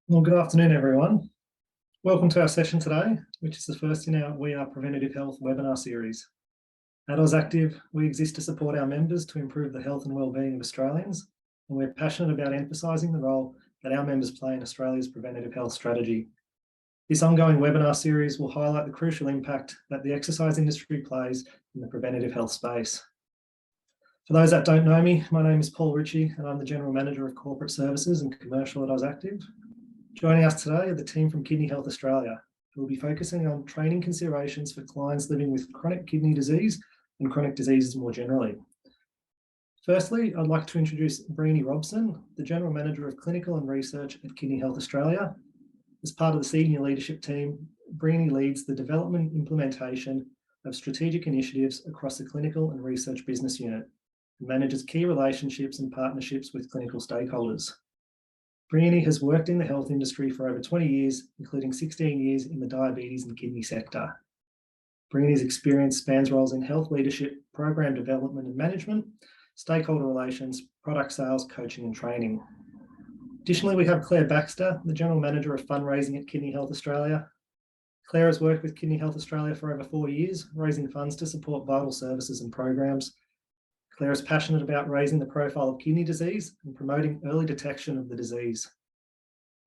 Well, good afternoon, everyone. Welcome to our session today, which is the first in our We Are Preventative Health webinar series. At AusActive, we exist to support our members to improve the health and wellbeing of Australians, and we're passionate about emphasising the role that our members play in Australia's preventative health strategy. This ongoing webinar series will highlight the crucial impact that the exercise industry plays in the preventative health space. For those that don't know me, my name is Paul Ritchie, and I'm the General Manager of Corporate Services and Commercial at AusActive. Joining us today are the team from Kidney Health Australia, who will be focusing on training considerations for clients living with chronic kidney disease and chronic diseases more generally. Firstly, I'd like to introduce Brini Robson, the General Manager of Clinical and Research at Kidney Health Australia. As part of the senior leadership team, Brini leads the development and implementation of strategic initiatives across the clinical and research business unit and manages key relationships and partnerships with clinical stakeholders. Brini has worked in the health industry for over 20 years, including 16 years in the diabetes and kidney sector. Brini's experience spans roles in health leadership, program development and management, stakeholder relations, product sales, coaching and training. Additionally, we have Claire Baxter, the General Manager of Fundraising at Kidney Health Australia. Claire has worked with Kidney Health Australia for over 4 years, raising funds to support vital services and programs. Claire is passionate about raising the profile of kidney disease and promoting early detection of the disease.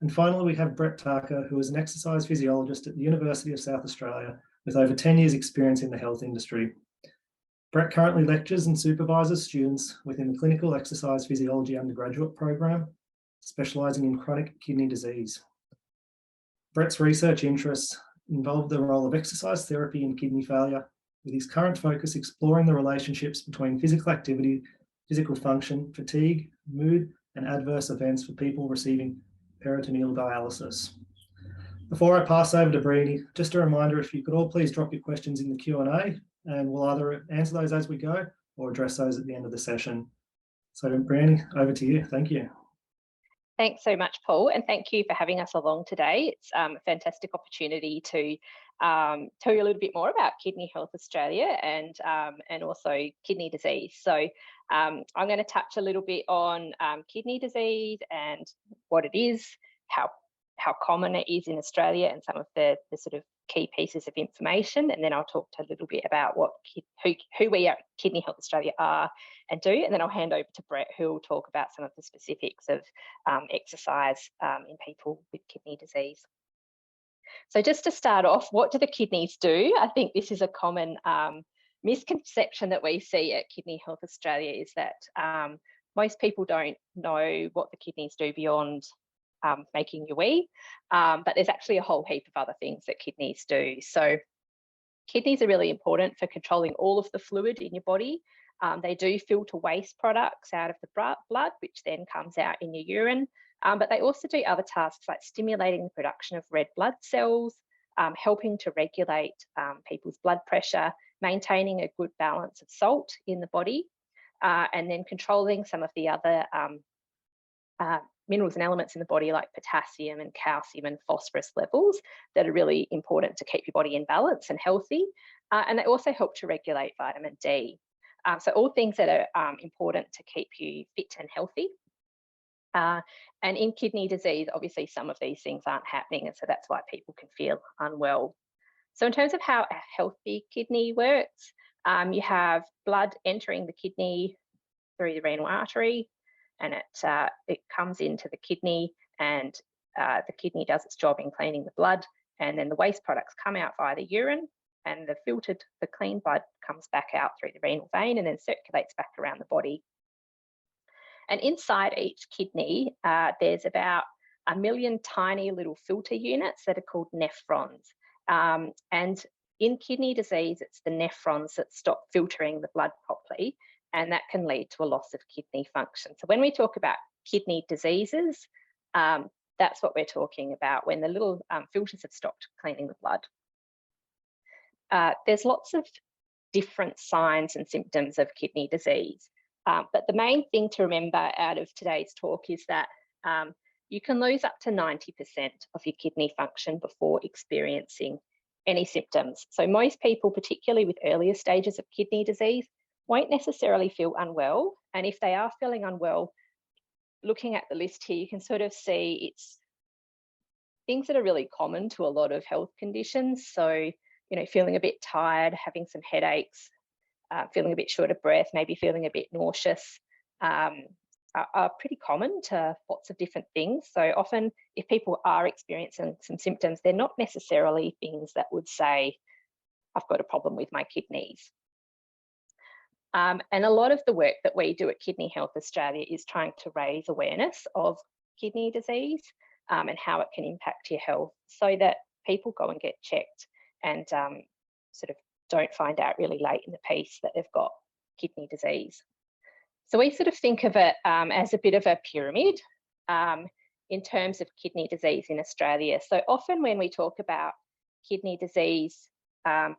And finally, we have Brett Tarca, who is an exercise physiologist at the University of South Australia with over 10 years experience in the health industry. Brett currently lectures and supervises students within the Clinical Exercise Physiology undergraduate program, specialising in chronic kidney disease. Brett's research interests involve the role of exercise therapy in kidney failure, with his current focus exploring the relationships between physical activity, physical function, fatigue, mood, and adverse events for people receiving peritoneal dialysis. Before I pass over to Brini, just a reminder, if you could all please drop your questions in the Q&A, and we'll either answer those as we go or address those at the end of the session. So Brini, over to you. Thank you. Thanks so much, Paul, and thank you for having us along today. It's a fantastic opportunity to tell you a little bit more about Kidney Health Australia and also kidney disease. So I'm going to touch a little bit on kidney disease and what it is, how common it is in Australia, and some of the sort of key pieces of information. And then I'll talk to a little bit about who we at Kidney Health Australia are and do. And then I'll hand over to Brett, who will talk about some of the specifics of exercise in people with kidney disease. So just to start off, what do the kidneys do? I think this is a common misconception that we see at Kidney Health Australia, is that most people don't know what the kidneys do beyond making your wee, but there's actually a whole heap of other things that kidneys do. So kidneys are really important for controlling all of the fluid in your body. They do filter waste products out of the blood, which then comes out in your urine. But they also do other tasks like stimulating the production of red blood cells, helping to regulate people's blood pressure, maintaining a good balance of salt in the body, and then controlling some of the other minerals and elements in the body like potassium and calcium and phosphorus levels that are really important to keep your body in balance and healthy. And they also help to regulate vitamin D. So all things that are important to keep you fit and healthy. And in kidney disease, obviously some of these things aren't happening, and so that's why people can feel unwell. So in terms of how a healthy kidney works, you have blood entering the kidney through the renal artery, and it comes into the kidney, and the kidney does its job in cleaning the blood, and then the waste products come out via the urine, and the clean blood comes back out through the renal vein and then circulates back around the body. And inside each kidney, there's about 1 million tiny little filter units that are called nephrons. And in kidney disease, it's the nephrons that stop filtering the blood properly, and that can lead to a loss of kidney function. So when we talk about kidney diseases, that's what we're talking about, when the little filters have stopped cleaning the blood. There's lots of different signs and symptoms of kidney disease. But the main thing to remember out of today's talk is that you can lose up to 90% of your kidney function before experiencing any symptoms. So most people, particularly with earlier stages of kidney disease, won't necessarily feel unwell. And if they are feeling unwell, looking at the list here, you can sort of see it's things that are really common to a lot of health conditions. So, you know, feeling a bit tired, having some headaches, feeling a bit short of breath, maybe feeling a bit nauseous, are pretty common to lots of different things. So often if people are experiencing some symptoms, they're not necessarily things that would say, I've got a problem with my kidneys. And a lot of the work that we do at Kidney Health Australia is trying to raise awareness of kidney disease and how it can impact your health, so that people go and get checked and sort of don't find out really late in the piece that they've got kidney disease. So we sort of think of it as a bit of a pyramid in terms of kidney disease in Australia. So often when we talk about kidney disease,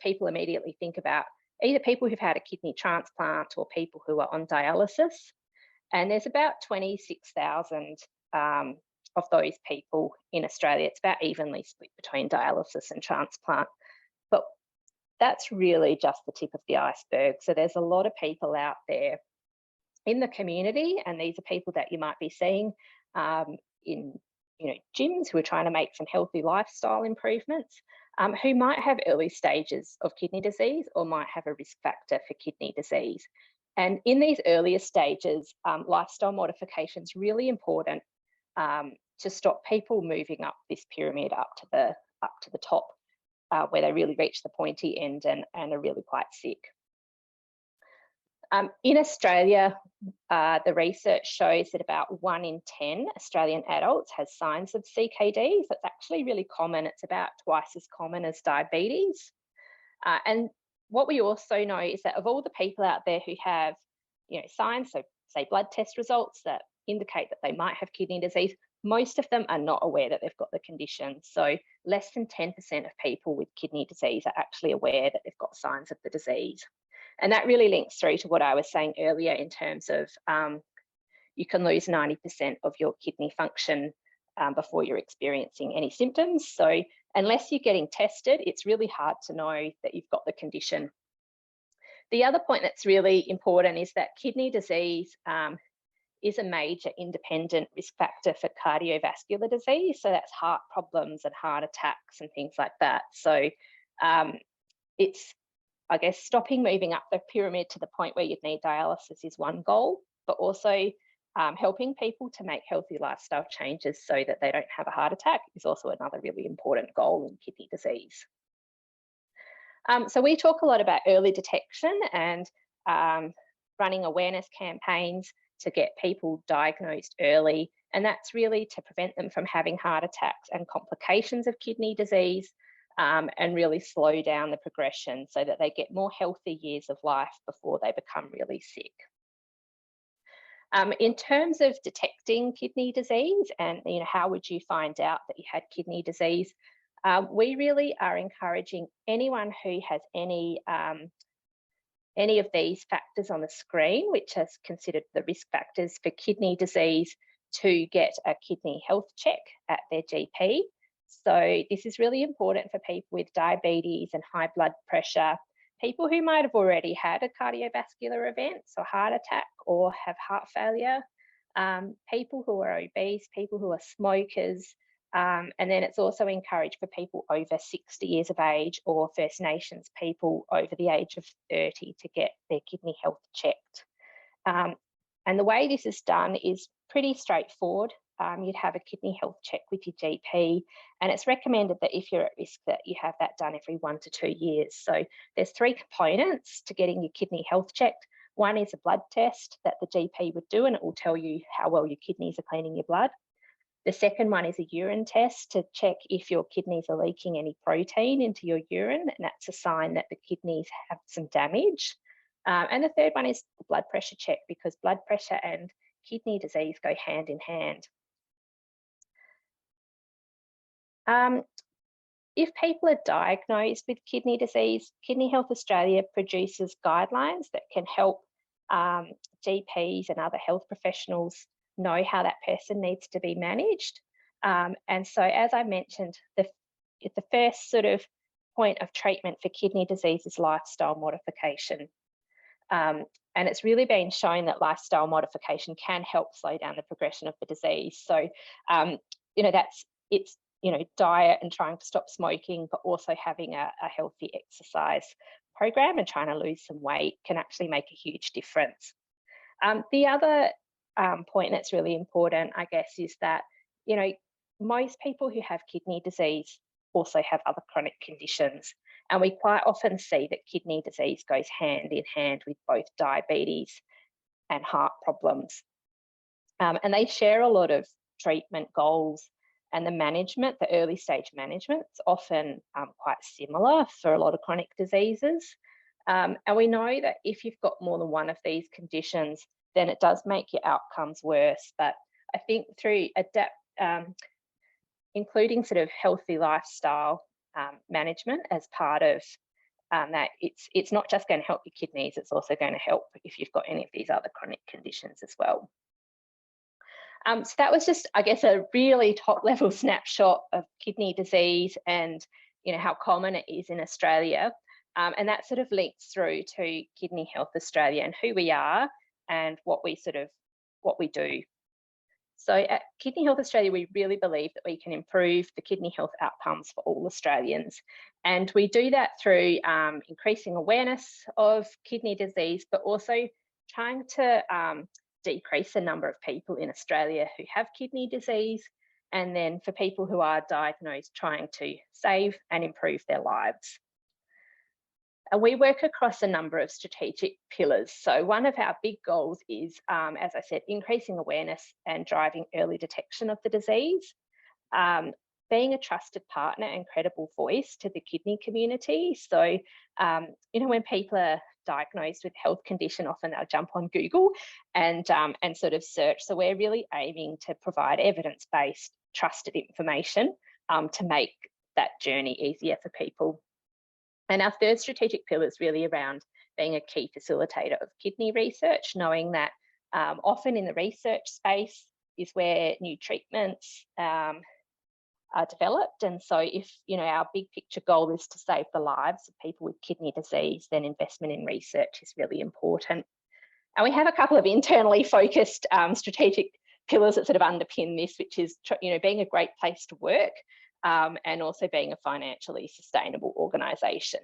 people immediately think about either people who've had a kidney transplant or people who are on dialysis. And there's about 26,000 of those people in Australia. It's about evenly split between dialysis and transplant. But that's really just the tip of the iceberg. So there's a lot of people out there in the community, and these are people that you might be seeing in gyms who are trying to make some healthy lifestyle improvements, who might have early stages of kidney disease or might have a risk factor for kidney disease. And in these earlier stages, lifestyle modification is really important to stop people moving up this pyramid up to the top, where they really reach the pointy end and are really quite sick. In Australia, the research shows that about 1 in 10 Australian adults has signs of CKD. So it's actually really common. It's about twice as common as diabetes. And what we also know is that of all the people out there who have, signs, so say blood test results that indicate that they might have kidney disease, most of them are not aware that they've got the condition. So less than 10% of people with kidney disease are actually aware that they've got signs of the disease. And that really links through to what I was saying earlier in terms of you can lose 90% of your kidney function before you're experiencing any symptoms. So unless you're getting tested, it's really hard to know that you've got the condition. The other point that's really important is that kidney disease is a major independent risk factor for cardiovascular disease. So that's heart problems and heart attacks and things like that. So it's, I guess, stopping moving up the pyramid to the point where you'd need dialysis is one goal, but also helping people to make healthy lifestyle changes so that they don't have a heart attack is also another really important goal in kidney disease. So we talk a lot about early detection and running awareness campaigns to get people diagnosed early, and that's really to prevent them from having heart attacks and complications of kidney disease, and really slow down the progression so that they get more healthy years of life before they become really sick. In terms of detecting kidney disease and how would you find out that you had kidney disease, we really are encouraging anyone who has any of these factors on the screen, which is considered the risk factors for kidney disease, to get a kidney health check at their GP. So this is really important for people with diabetes and high blood pressure, people who might have already had a cardiovascular event, so heart attack or have heart failure, people who are obese, people who are smokers, and then it's also encouraged for people over 60 years of age or First Nations people over the age of 30 to get their kidney health checked. And the way this is done is pretty straightforward. You'd have a kidney health check with your GP, and it's recommended that if you're at risk that you have that done every 1 to 2 years. So there's 3 components to getting your kidney health checked. One is a blood test that the GP would do, and it will tell you how well your kidneys are cleaning your blood. The second one is a urine test to check if your kidneys are leaking any protein into your urine, and that's a sign that the kidneys have some damage. And the third one is the blood pressure check, because blood pressure and kidney disease go hand in hand. If people are diagnosed with kidney disease, Kidney Health Australia produces guidelines that can help GPs and other health professionals know how that person needs to be managed. And so, as I mentioned, the first sort of point of treatment for kidney disease is lifestyle modification. And it's really been shown that lifestyle modification can help slow down the progression of the disease. So, it's diet and trying to stop smoking, but also having a healthy exercise program and trying to lose some weight can actually make a huge difference. The other point that's really important, I guess, is that, most people who have kidney disease also have other chronic conditions. And we quite often see that kidney disease goes hand in hand with both diabetes and heart problems. And they share a lot of treatment goals, and the management, the early stage management, is often quite similar for a lot of chronic diseases. And we know that if you've got more than one of these conditions, then it does make your outcomes worse. But I think through including sort of healthy lifestyle management as part of that, it's not just going to help your kidneys, it's also going to help if you've got any of these other chronic conditions as well. So that was just, I guess, a really top level snapshot of kidney disease and, how common it is in Australia. And that sort of links through to Kidney Health Australia and who we are and what we do. So at Kidney Health Australia, we really believe that we can improve the kidney health outcomes for all Australians. And we do that through increasing awareness of kidney disease, but also trying to decrease the number of people in Australia who have kidney disease. And then for people who are diagnosed, trying to save and improve their lives. And we work across a number of strategic pillars. So one of our big goals is, as I said, increasing awareness and driving early detection of the disease, being a trusted partner and credible voice to the kidney community. So, when people are diagnosed with a health condition, often they'll jump on Google and sort of search. So we're really aiming to provide evidence-based, trusted information to make that journey easier for people. And our third strategic pillar is really around being a key facilitator of kidney research, knowing that often in the research space is where new treatments are developed. And so if, our big picture goal is to save the lives of people with kidney disease, then investment in research is really important. And we have a couple of internally focused strategic pillars that sort of underpin this, which is, being a great place to work, and also being a financially sustainable organisation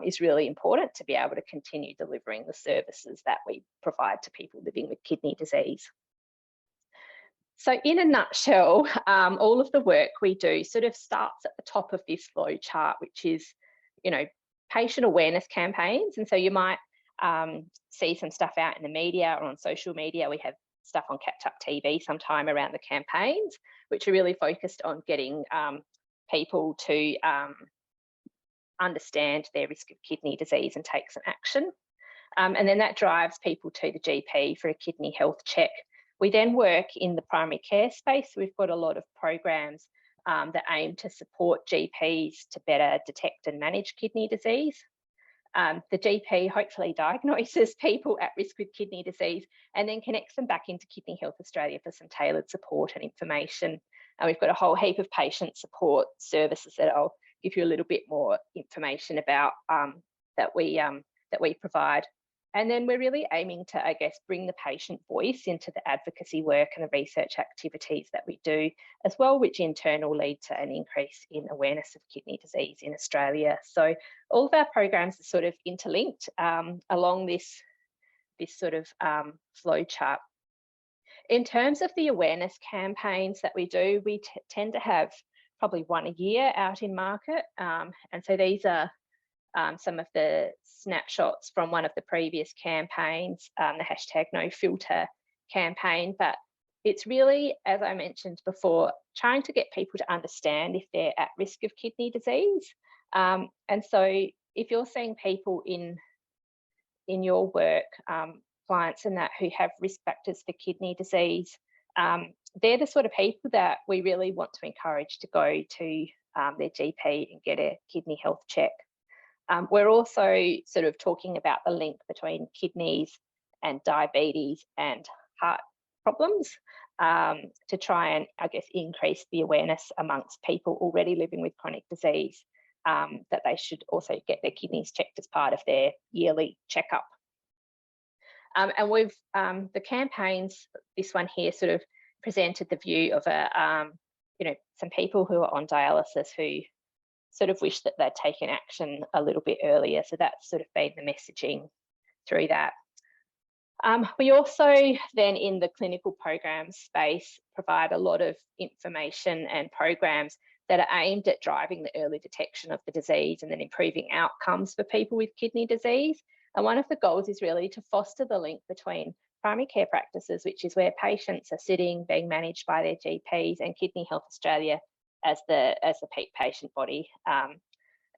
is really important to be able to continue delivering the services that we provide to people living with kidney disease. So in a nutshell, all of the work we do sort of starts at the top of this flow chart, which is, patient awareness campaigns. And so you might see some stuff out in the media or on social media. We have stuff on Catch Up TV sometime around the campaigns, which are really focused on getting people to understand their risk of kidney disease and take some action. And then that drives people to the GP for a kidney health check. We then work in the primary care space. We've got a lot of programs that aim to support GPs to better detect and manage kidney disease. The GP hopefully diagnoses people at risk with kidney disease and then connects them back into Kidney Health Australia for some tailored support and information. And we've got a whole heap of patient support services that I'll give you a little bit more information about that we provide. And then we're really aiming to, I guess, bring the patient voice into the advocacy work and the research activities that we do as well, which in turn will lead to an increase in awareness of kidney disease in Australia. So all of our programs are sort of interlinked along this sort of flow chart. In terms of the awareness campaigns that we do, we tend to have probably one a year out in market. And so these are some of the snapshots from one of the previous campaigns, the #NoFilter campaign. But it's really, as I mentioned before, trying to get people to understand if they're at risk of kidney disease. And so if you're seeing people in your work, clients and that who have risk factors for kidney disease, they're the sort of people that we really want to encourage to go to their GP and get a kidney health check. We're also sort of talking about the link between kidneys and diabetes and heart problems to try and, I guess, increase the awareness amongst people already living with chronic disease that they should also get their kidneys checked as part of their yearly checkup. And we've, the campaigns, this one here sort of presented the view of a some people who are on dialysis who sort of wish that they'd taken action a little bit earlier. So that's sort of been the messaging through that. We also then in the clinical program space provide a lot of information and programs that are aimed at driving the early detection of the disease and then improving outcomes for people with kidney disease. And one of the goals is really to foster the link between primary care practices, which is where patients are sitting, being managed by their GPs, and Kidney Health Australia as the peak patient body.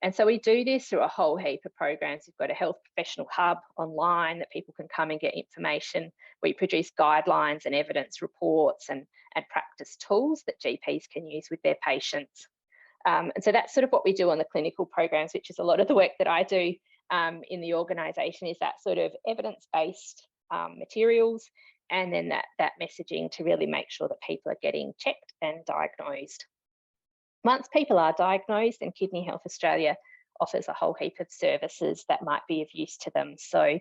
And so we do this through a whole heap of programs. We've got a health professional hub online that people can come and get information. We produce guidelines and evidence reports and practice tools that GPs can use with their patients. And so that's sort of what we do on the clinical programs, which is a lot of the work that I do in the organisation, is that sort of evidence-based materials, and then that messaging to really make sure that people are getting checked and diagnosed. Once people are diagnosed, then Kidney Health Australia offers a whole heap of services that might be of use to them. So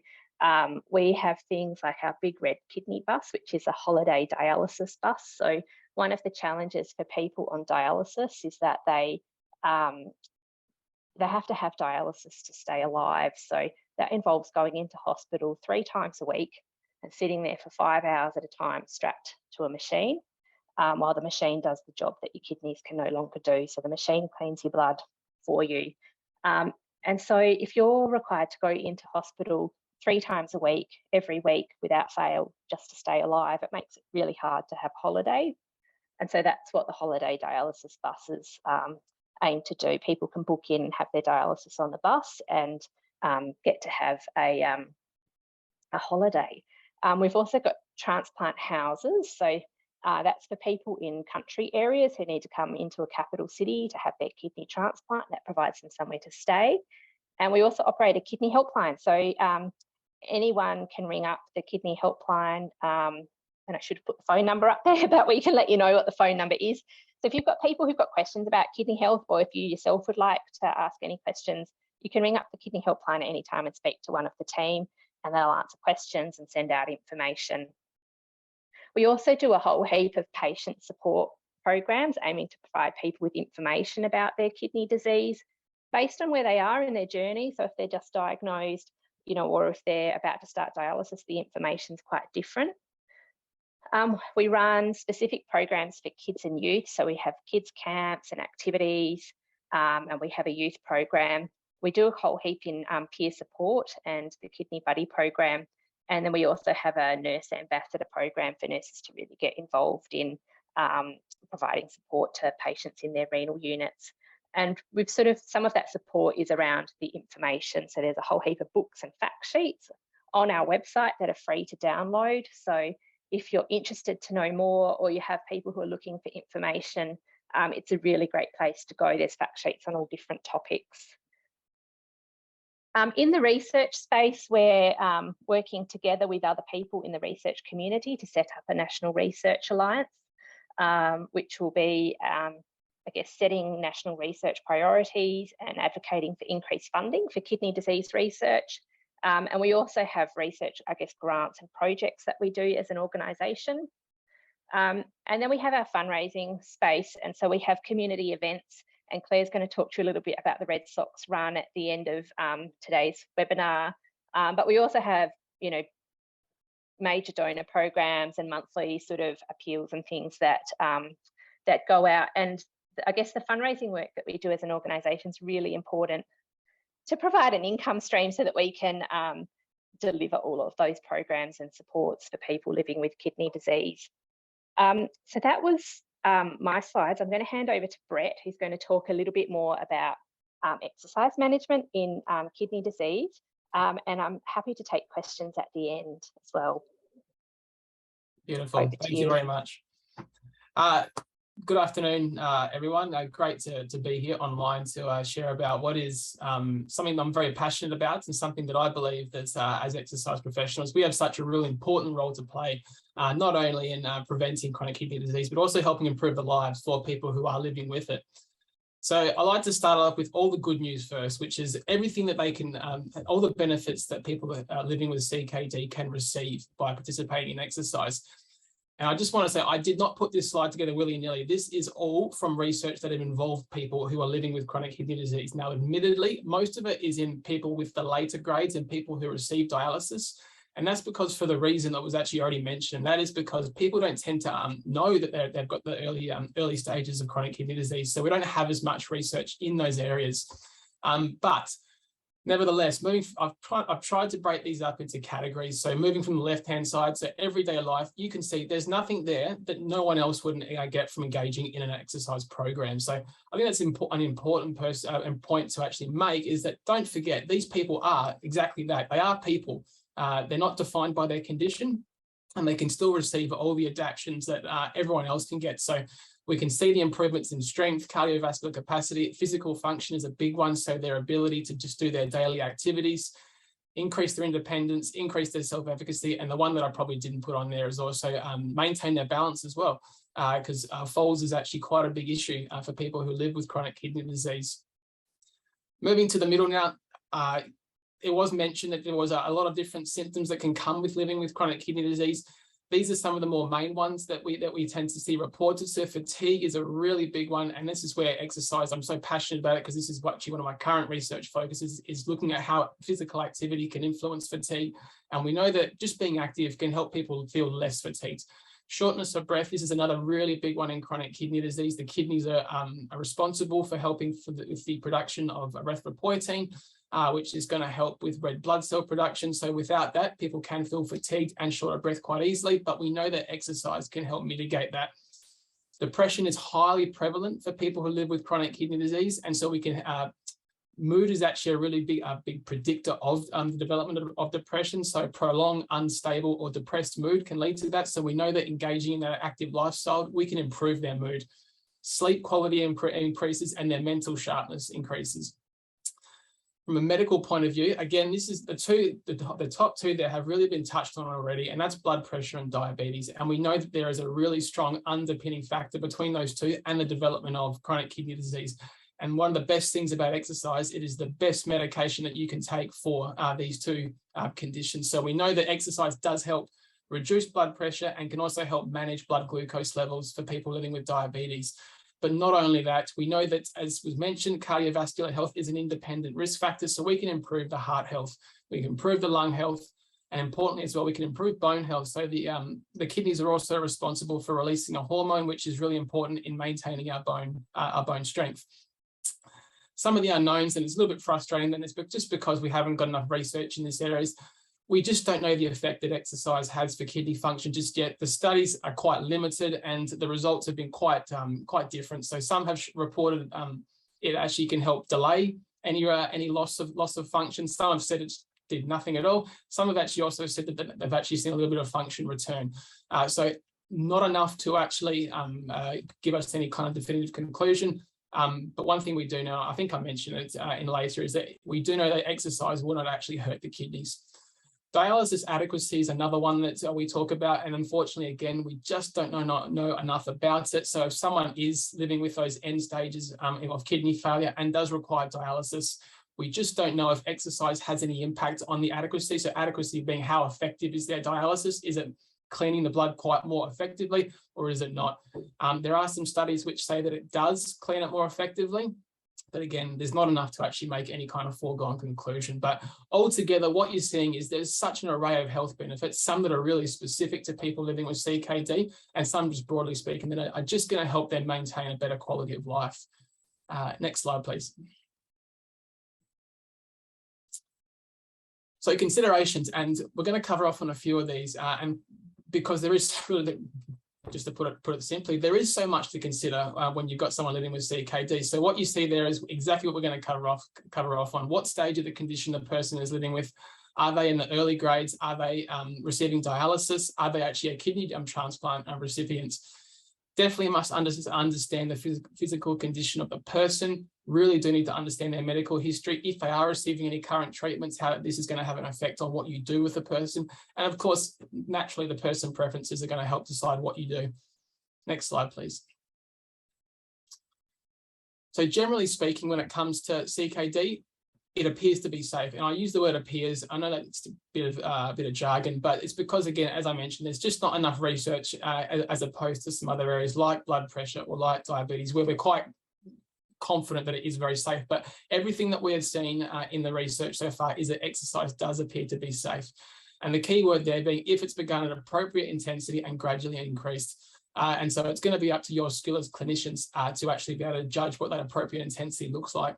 we have things like our Big Red Kidney Bus, which is a holiday dialysis bus. So one of the challenges for people on dialysis is that they have to have dialysis to stay alive. So that involves going into hospital 3 times a week and sitting there for 5 hours at a time strapped to a machine. While the machine does the job that your kidneys can no longer do. So the machine cleans your blood for you. And so if you're required to go into hospital 3 times a week, every week without fail, just to stay alive, it makes it really hard to have holidays. And so that's what the holiday dialysis buses aim to do. People can book in and have their dialysis on the bus and get to have a holiday. We've also got transplant houses. So that's for people in country areas who need to come into a capital city to have their kidney transplant. That provides them somewhere to stay. And we also operate a kidney helpline. So anyone can ring up the kidney helpline, and I should have put the phone number up there, but we can let you know what the phone number is. So if you've got people who've got questions about kidney health, or if you yourself would like to ask any questions, you can ring up the kidney helpline at any time and speak to one of the team, and they'll answer questions and send out information. We also do a whole heap of patient support programs aiming to provide people with information about their kidney disease based on where they are in their journey. So if they're just diagnosed, or if they're about to start dialysis, the information's quite different. We run specific programs for kids and youth. So we have kids camps and activities, and we have a youth program. We do a whole heap in peer support and the Kidney Buddy program. And then we also have a nurse ambassador program for nurses to really get involved in providing support to patients in their renal units. And we've some of that support is around the information. So there's a whole heap of books and fact sheets on our website that are free to download. So if you're interested to know more, or you have people who are looking for information, it's a really great place to go. There's fact sheets on all different topics. In the research space, we're working together with other people in the research community to set up a national research alliance, which will be, setting national research priorities and advocating for increased funding for kidney disease research. And we also have research, grants and projects that we do as an organisation. And then we have our fundraising space. And so we have community events. And Claire's going to talk to you a little bit about the Red Sox run at the end of today's webinar. But we also have, major donor programs and monthly sort of appeals and things that that go out. And I guess the fundraising work that we do as an organisation is really important to provide an income stream so that we can deliver all of those programs and supports for people living with kidney disease. So that was my slides. I'm going to hand over to Brett, who's going to talk a little bit more about exercise management in kidney disease. And I'm happy to take questions at the end as well. Beautiful. Thank you very much. Good afternoon, everyone. Great to be here online to share about what is something that I'm very passionate about, and something that I believe that as exercise professionals, we have such a really important role to play, not only in preventing chronic kidney disease, but also helping improve the lives for people who are living with it. So I like to start off with all the good news first, which is everything that they can, all the benefits that people living with CKD can receive by participating in exercise. And I just want to say, I did not put this slide together willy-nilly. This is all from research that have involved people who are living with chronic kidney disease. Now, admittedly, most of it is in people with the later grades and people who receive dialysis. And that's because for the reason that was actually already mentioned, that is because people don't tend to know that they've got the early stages of chronic kidney disease. So we don't have as much research in those areas. But nevertheless, I've tried to break these up into categories. So moving from the left-hand side, so everyday life, you can see there's nothing there that no one else wouldn't get from engaging in an exercise program. So I think that's an important point to actually make, is that don't forget, these people are exactly that. They are people. They're not defined by their condition, and they can still receive all the adaptations that everyone else can get. So we can see the improvements in strength, cardiovascular capacity, physical function is a big one. So their ability to just do their daily activities, increase their independence, increase their self-efficacy. And the one that I probably didn't put on there is also maintain their balance as well, because falls is actually quite a big issue for people who live with chronic kidney disease. Moving to the middle now, it was mentioned that there was a lot of different symptoms that can come with living with chronic kidney disease. These are some of the more main ones that we tend to see reported. So fatigue is a really big one. And this is where exercise, I'm so passionate about it, because this is actually one of my current research focuses, is looking at how physical activity can influence fatigue. And we know that just being active can help people feel less fatigued. Shortness of breath, this is another really big one in chronic kidney disease. The kidneys are responsible for helping with the production of erythropoietin, which is going to help with red blood cell production. So without that, people can feel fatigued and short of breath quite easily, but we know that exercise can help mitigate that. Depression is highly prevalent for people who live with chronic kidney disease, and so we can mood is actually a really big predictor of the development of depression. So prolonged, unstable or depressed mood can lead to that. So we know that engaging in that active lifestyle, we can improve their mood. Sleep quality increases and their mental sharpness increases. From a medical point of view, again, this is the top two that have really been touched on already, and that's blood pressure and diabetes. And we know that there is a really strong underpinning factor between those two and the development of chronic kidney disease. And one of the best things about exercise, it is the best medication that you can take for these two conditions. So we know that exercise does help reduce blood pressure and can also help manage blood glucose levels for people living with diabetes. But not only that, we know that, as was mentioned, cardiovascular health is an independent risk factor. So we can improve the heart health, we can improve the lung health, and importantly as well, we can improve bone health. So the kidneys are also responsible for releasing a hormone, which is really important in maintaining our bone strength. Some of the unknowns, and it's a little bit frustrating, that it's just because we haven't got enough research in this area, we just don't know the effect that exercise has for kidney function just yet. The studies are quite limited and the results have been quite different. So some have reported it actually can help delay any loss of function. Some have said it did nothing at all. Some have actually also said that they've actually seen a little bit of function return. So not enough to actually give us any kind of definitive conclusion. But one thing we do know, I think I mentioned it in later, is that we do know that exercise will not actually hurt the kidneys. Dialysis adequacy is another one that we talk about, and unfortunately, again, we just don't know enough about it. So if someone is living with those end stages of kidney failure and does require dialysis, we just don't know if exercise has any impact on the adequacy. So adequacy being how effective is their dialysis? Is it cleaning the blood quite more effectively, or is it not? There are some studies which say that it does clean it more effectively. But again, there's not enough to actually make any kind of foregone conclusion. But altogether, what you're seeing is there's such an array of health benefits, some that are really specific to people living with CKD, and some just broadly speaking that are just going to help them maintain a better quality of life. Next slide, please. So considerations, and we're going to cover off on a few of these, and because there is really, just to put it simply, there is so much to consider when you've got someone living with CKD. So what you see there is exactly what we're going to cover off on. What stage of the condition the person is living with? Are they in the early grades? Are they receiving dialysis? Are they actually a kidney transplant recipients? Definitely must understand the physical condition of the person. Really do need to understand their medical history. If they are receiving any current treatments, how this is going to have an effect on what you do with the person. And of course, naturally, the person preferences are going to help decide what you do. Next slide, please. So generally speaking, when it comes to CKD, it appears to be safe. And I use the word appears. I know that's a bit of jargon, but it's because, again, as I mentioned, there's just not enough research as opposed to some other areas like blood pressure or like diabetes, where we're quite confident that it is very safe. But everything that we have seen in the research so far is that exercise does appear to be safe. And the key word there being if it's begun at appropriate intensity and gradually increased. And so it's going to be up to your skill as clinicians to actually be able to judge what that appropriate intensity looks like.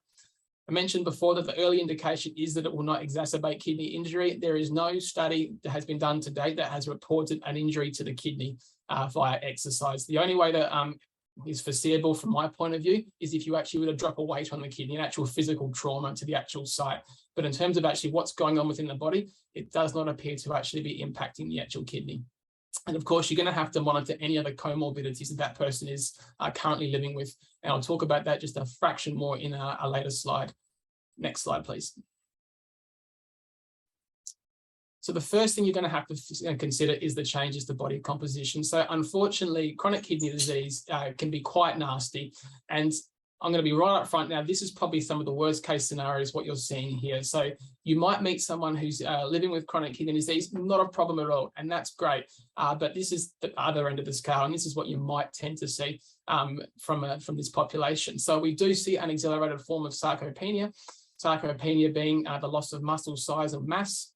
I mentioned before that the early indication is that it will not exacerbate kidney injury. There is no study that has been done to date that has reported an injury to the kidney via exercise. The only way that is foreseeable from my point of view is if you actually were to drop a weight on the kidney, an actual physical trauma to the actual site. But in terms of actually what's going on within the body, it does not appear to actually be impacting the actual kidney. And of course, you're going to have to monitor any other comorbidities that person is currently living with. And I'll talk about that just a fraction more in a later slide. Next slide, please. So the first thing you're going to have to consider is the changes to body composition. So unfortunately, chronic kidney disease can be quite nasty. And I'm going to be right up front now. This is probably some of the worst case scenarios, what you're seeing here. So you might meet someone who's living with chronic kidney disease, not a problem at all. And that's great. But this is the other end of the scale. And this is what you might tend to see from this population. So we do see an accelerated form of sarcopenia. Sarcopenia being the loss of muscle size and mass,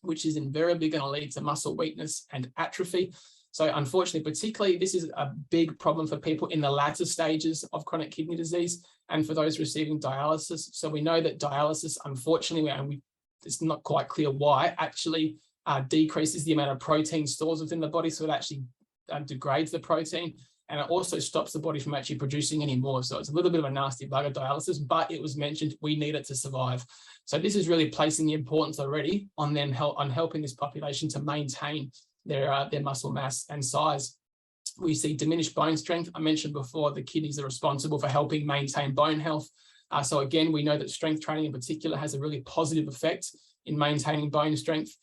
which is invariably going to lead to muscle weakness and atrophy. So unfortunately, particularly, this is a big problem for people in the latter stages of chronic kidney disease and for those receiving dialysis. So we know that dialysis, unfortunately, it's not quite clear why, actually decreases the amount of protein stores within the body. So it actually degrades the protein, and it also stops the body from actually producing any more. So it's a little bit of a nasty bugger, dialysis, but it was mentioned we need it to survive. So this is really placing the importance already on helping this population to maintain their muscle mass and size. We see diminished bone strength. I mentioned before the kidneys are responsible for helping maintain bone health. So again, we know that strength training in particular has a really positive effect in maintaining bone strength.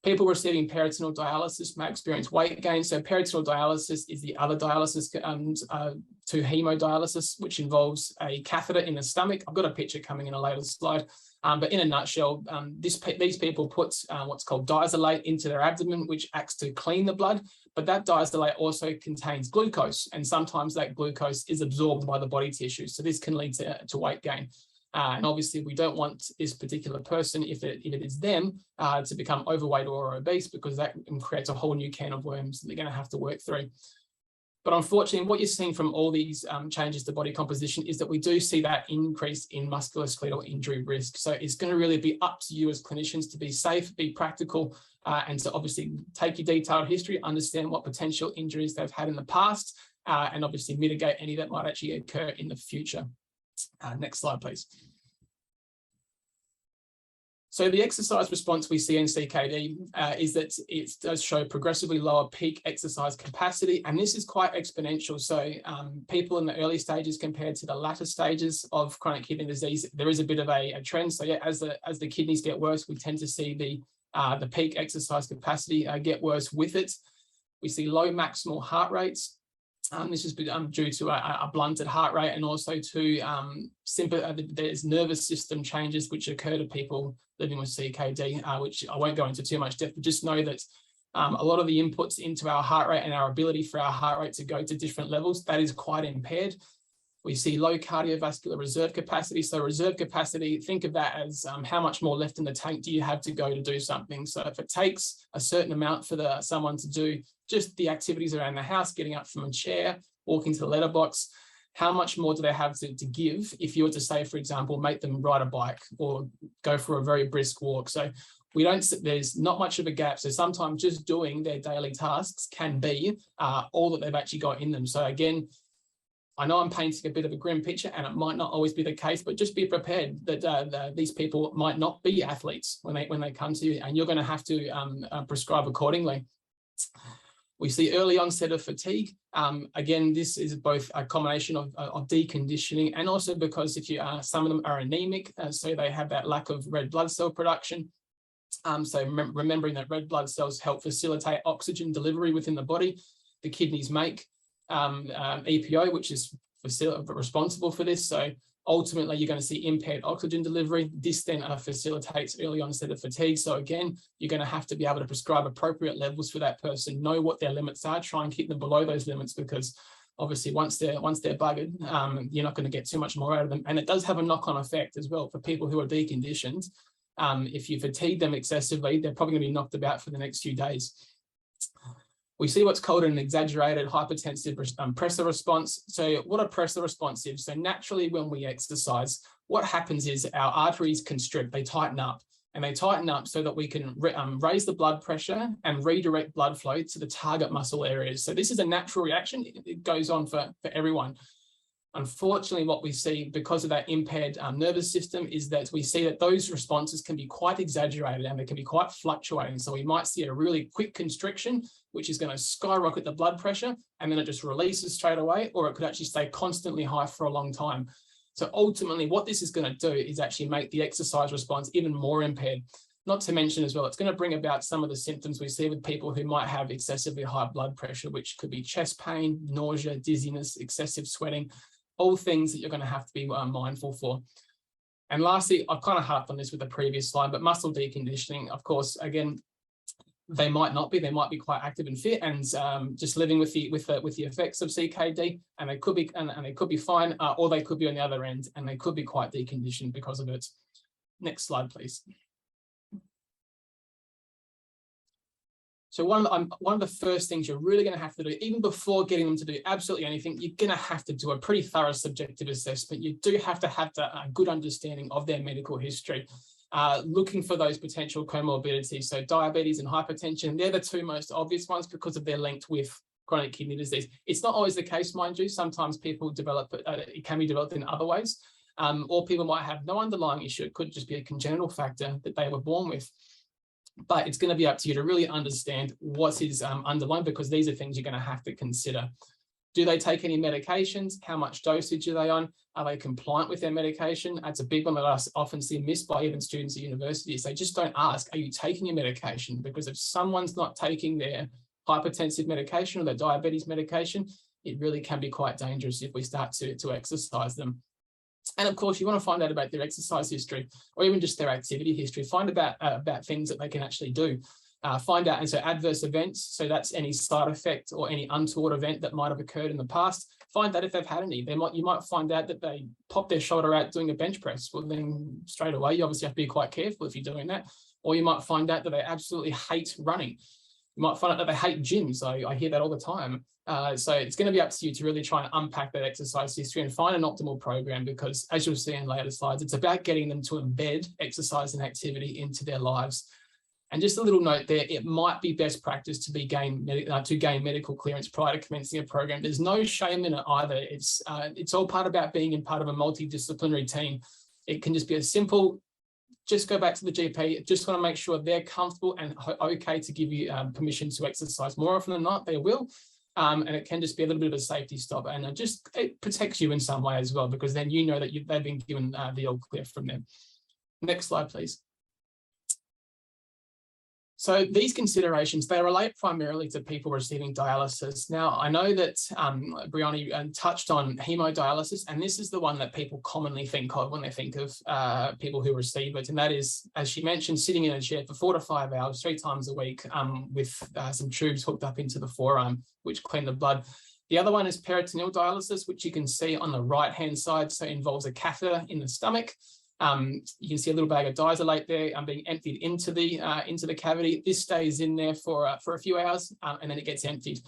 People receiving peritoneal dialysis may experience weight gain. So peritoneal dialysis is the other dialysis to hemodialysis, which involves a catheter in the stomach. I've got a picture coming in a later slide. But in a nutshell, these people put what's called diazolate into their abdomen, which acts to clean the blood. But that diazolate also contains glucose, and sometimes that glucose is absorbed by the body tissue. So this can lead to weight gain. And obviously, we don't want this particular person, if it is them, to become overweight or obese, because that creates a whole new can of worms that they're going to have to work through. But unfortunately, what you're seeing from all these changes to body composition is that we do see that increase in musculoskeletal injury risk. So it's going to really be up to you as clinicians to be safe, be practical, and to obviously take your detailed history, understand what potential injuries they've had in the past, and obviously mitigate any that might actually occur in the future. Next slide, please. So the exercise response we see in CKD is that it does show progressively lower peak exercise capacity, and this is quite exponential. So people in the early stages compared to the latter stages of chronic kidney disease, there is a bit of a trend. So yeah, as the kidneys get worse, we tend to see the peak exercise capacity get worse with it. We see low maximal heart rates. This is due to a blunted heart rate, and also to there's nervous system changes which occur to people living with CKD, which I won't go into too much depth, but just know that a lot of the inputs into our heart rate and our ability for our heart rate to go to different levels, that is quite impaired. We see low cardiovascular reserve capacity. So reserve capacity, think of that as how much more left in the tank do you have to go to do something. So if it takes a certain amount for someone to do just the activities around the house, getting up from a chair, walking to the letterbox, how much more do they have to give if you were to say, for example, make them ride a bike or go for a very brisk walk? So there's not much of a gap. So sometimes just doing their daily tasks can be all that they've actually got in them. So again, I know I'm painting a bit of a grim picture, and it might not always be the case, but just be prepared that these people might not be athletes when they come to you, and you're going to have to prescribe accordingly. We see early onset of fatigue. Again, this is both a combination of deconditioning, and also because some of them are anemic, so they have that lack of red blood cell production. So remembering that red blood cells help facilitate oxygen delivery within the body. The kidneys make EPO, which is responsible for this. So Ultimately, you're going to see impaired oxygen delivery. This then facilitates early onset of fatigue. So again, you're going to have to be able to prescribe appropriate levels for that person, know what their limits are, try and keep them below those limits, because obviously once they're buggered, you're not going to get too much more out of them. And it does have a knock-on effect as well for people who are deconditioned. If you fatigue them excessively, they're probably going to be knocked about for the next few days. We see what's called an exaggerated hypertensive pressor response. So what a pressor response is, so naturally when we exercise, what happens is our arteries constrict, they tighten up, and they tighten up so that we can raise the blood pressure and redirect blood flow to the target muscle areas. So this is a natural reaction. It goes on for everyone. Unfortunately, what we see because of that impaired nervous system is that we see that those responses can be quite exaggerated and they can be quite fluctuating. So we might see a really quick constriction, which is going to skyrocket the blood pressure, and then it just releases straight away, or it could actually stay constantly high for a long time. So ultimately, what this is going to do is actually make the exercise response even more impaired. Not to mention as well, it's going to bring about some of the symptoms we see with people who might have excessively high blood pressure, which could be chest pain, nausea, dizziness, excessive sweating, all things that you're going to have to be mindful for. And lastly, I've kind of harped on this with the previous slide, but muscle deconditioning, of course, again, they might not be. They might be quite active and fit, and just living with the effects of CKD, and they could be and they could be fine, or they could be on the other end, and they could be quite deconditioned because of it. Next slide, please. So one of the first things you're really going to have to do, even before getting them to do absolutely anything, you're going to have to do a pretty thorough subjective assessment. You do have to have a good understanding of their medical history, looking for those potential comorbidities. So diabetes and hypertension, they're the two most obvious ones because of their link with chronic kidney disease. It's not always the case, mind you. Sometimes people develop, it can be developed in other ways, or people might have no underlying issue. It could just be a congenital factor that they were born with. But it's going to be up to you to really understand what is underlying, because these are things you're going to have to consider. Do they take any medications? How much dosage are they on? Are they compliant with their medication? That's a big one that I often see missed by even students at universities. They just don't ask, are you taking your medication? Because if someone's not taking their hypertensive medication or their diabetes medication, it really can be quite dangerous if we start to exercise them. And of course, you want to find out about their exercise history, or even just their activity history. Find about things that they can actually do. Find out, and so adverse events, so that's any side effect or any untoward event that might have occurred in the past. Find out if they've had any. You might find out that they pop their shoulder out doing a bench press. Well, then straight away, you obviously have to be quite careful if you're doing that. Or you might find out that they absolutely hate running. You might find out that they hate gyms. I hear that all the time. So it's going to be up to you to really try and unpack that exercise history and find an optimal program, because as you'll see in later slides, it's about getting them to embed exercise and activity into their lives. And just a little note there, it might be best practice to gain medical clearance prior to commencing a program. There's no shame in it either. It's all part about being part of a multidisciplinary team. It can just be as simple, just go back to the GP, just want to make sure they're comfortable and okay to give you permission to exercise. More often than not, they will. And it can just be a little bit of a safety stop, and it protects you in some way as well, because then you know that they've been given the all clear from them. Next slide, please. So these considerations, they relate primarily to people receiving dialysis. Now, I know that Brioni touched on hemodialysis, and this is the one that people commonly think of when they think of people who receive it. And that is, as she mentioned, sitting in a chair for 4 to 5 hours, 3 times a week, with some tubes hooked up into the forearm, which clean the blood. The other one is peritoneal dialysis, which you can see on the right-hand side. So it involves a catheter in the stomach. You can see a little bag of diazolate there being emptied into the cavity. This stays in there for a few hours, and then it gets emptied.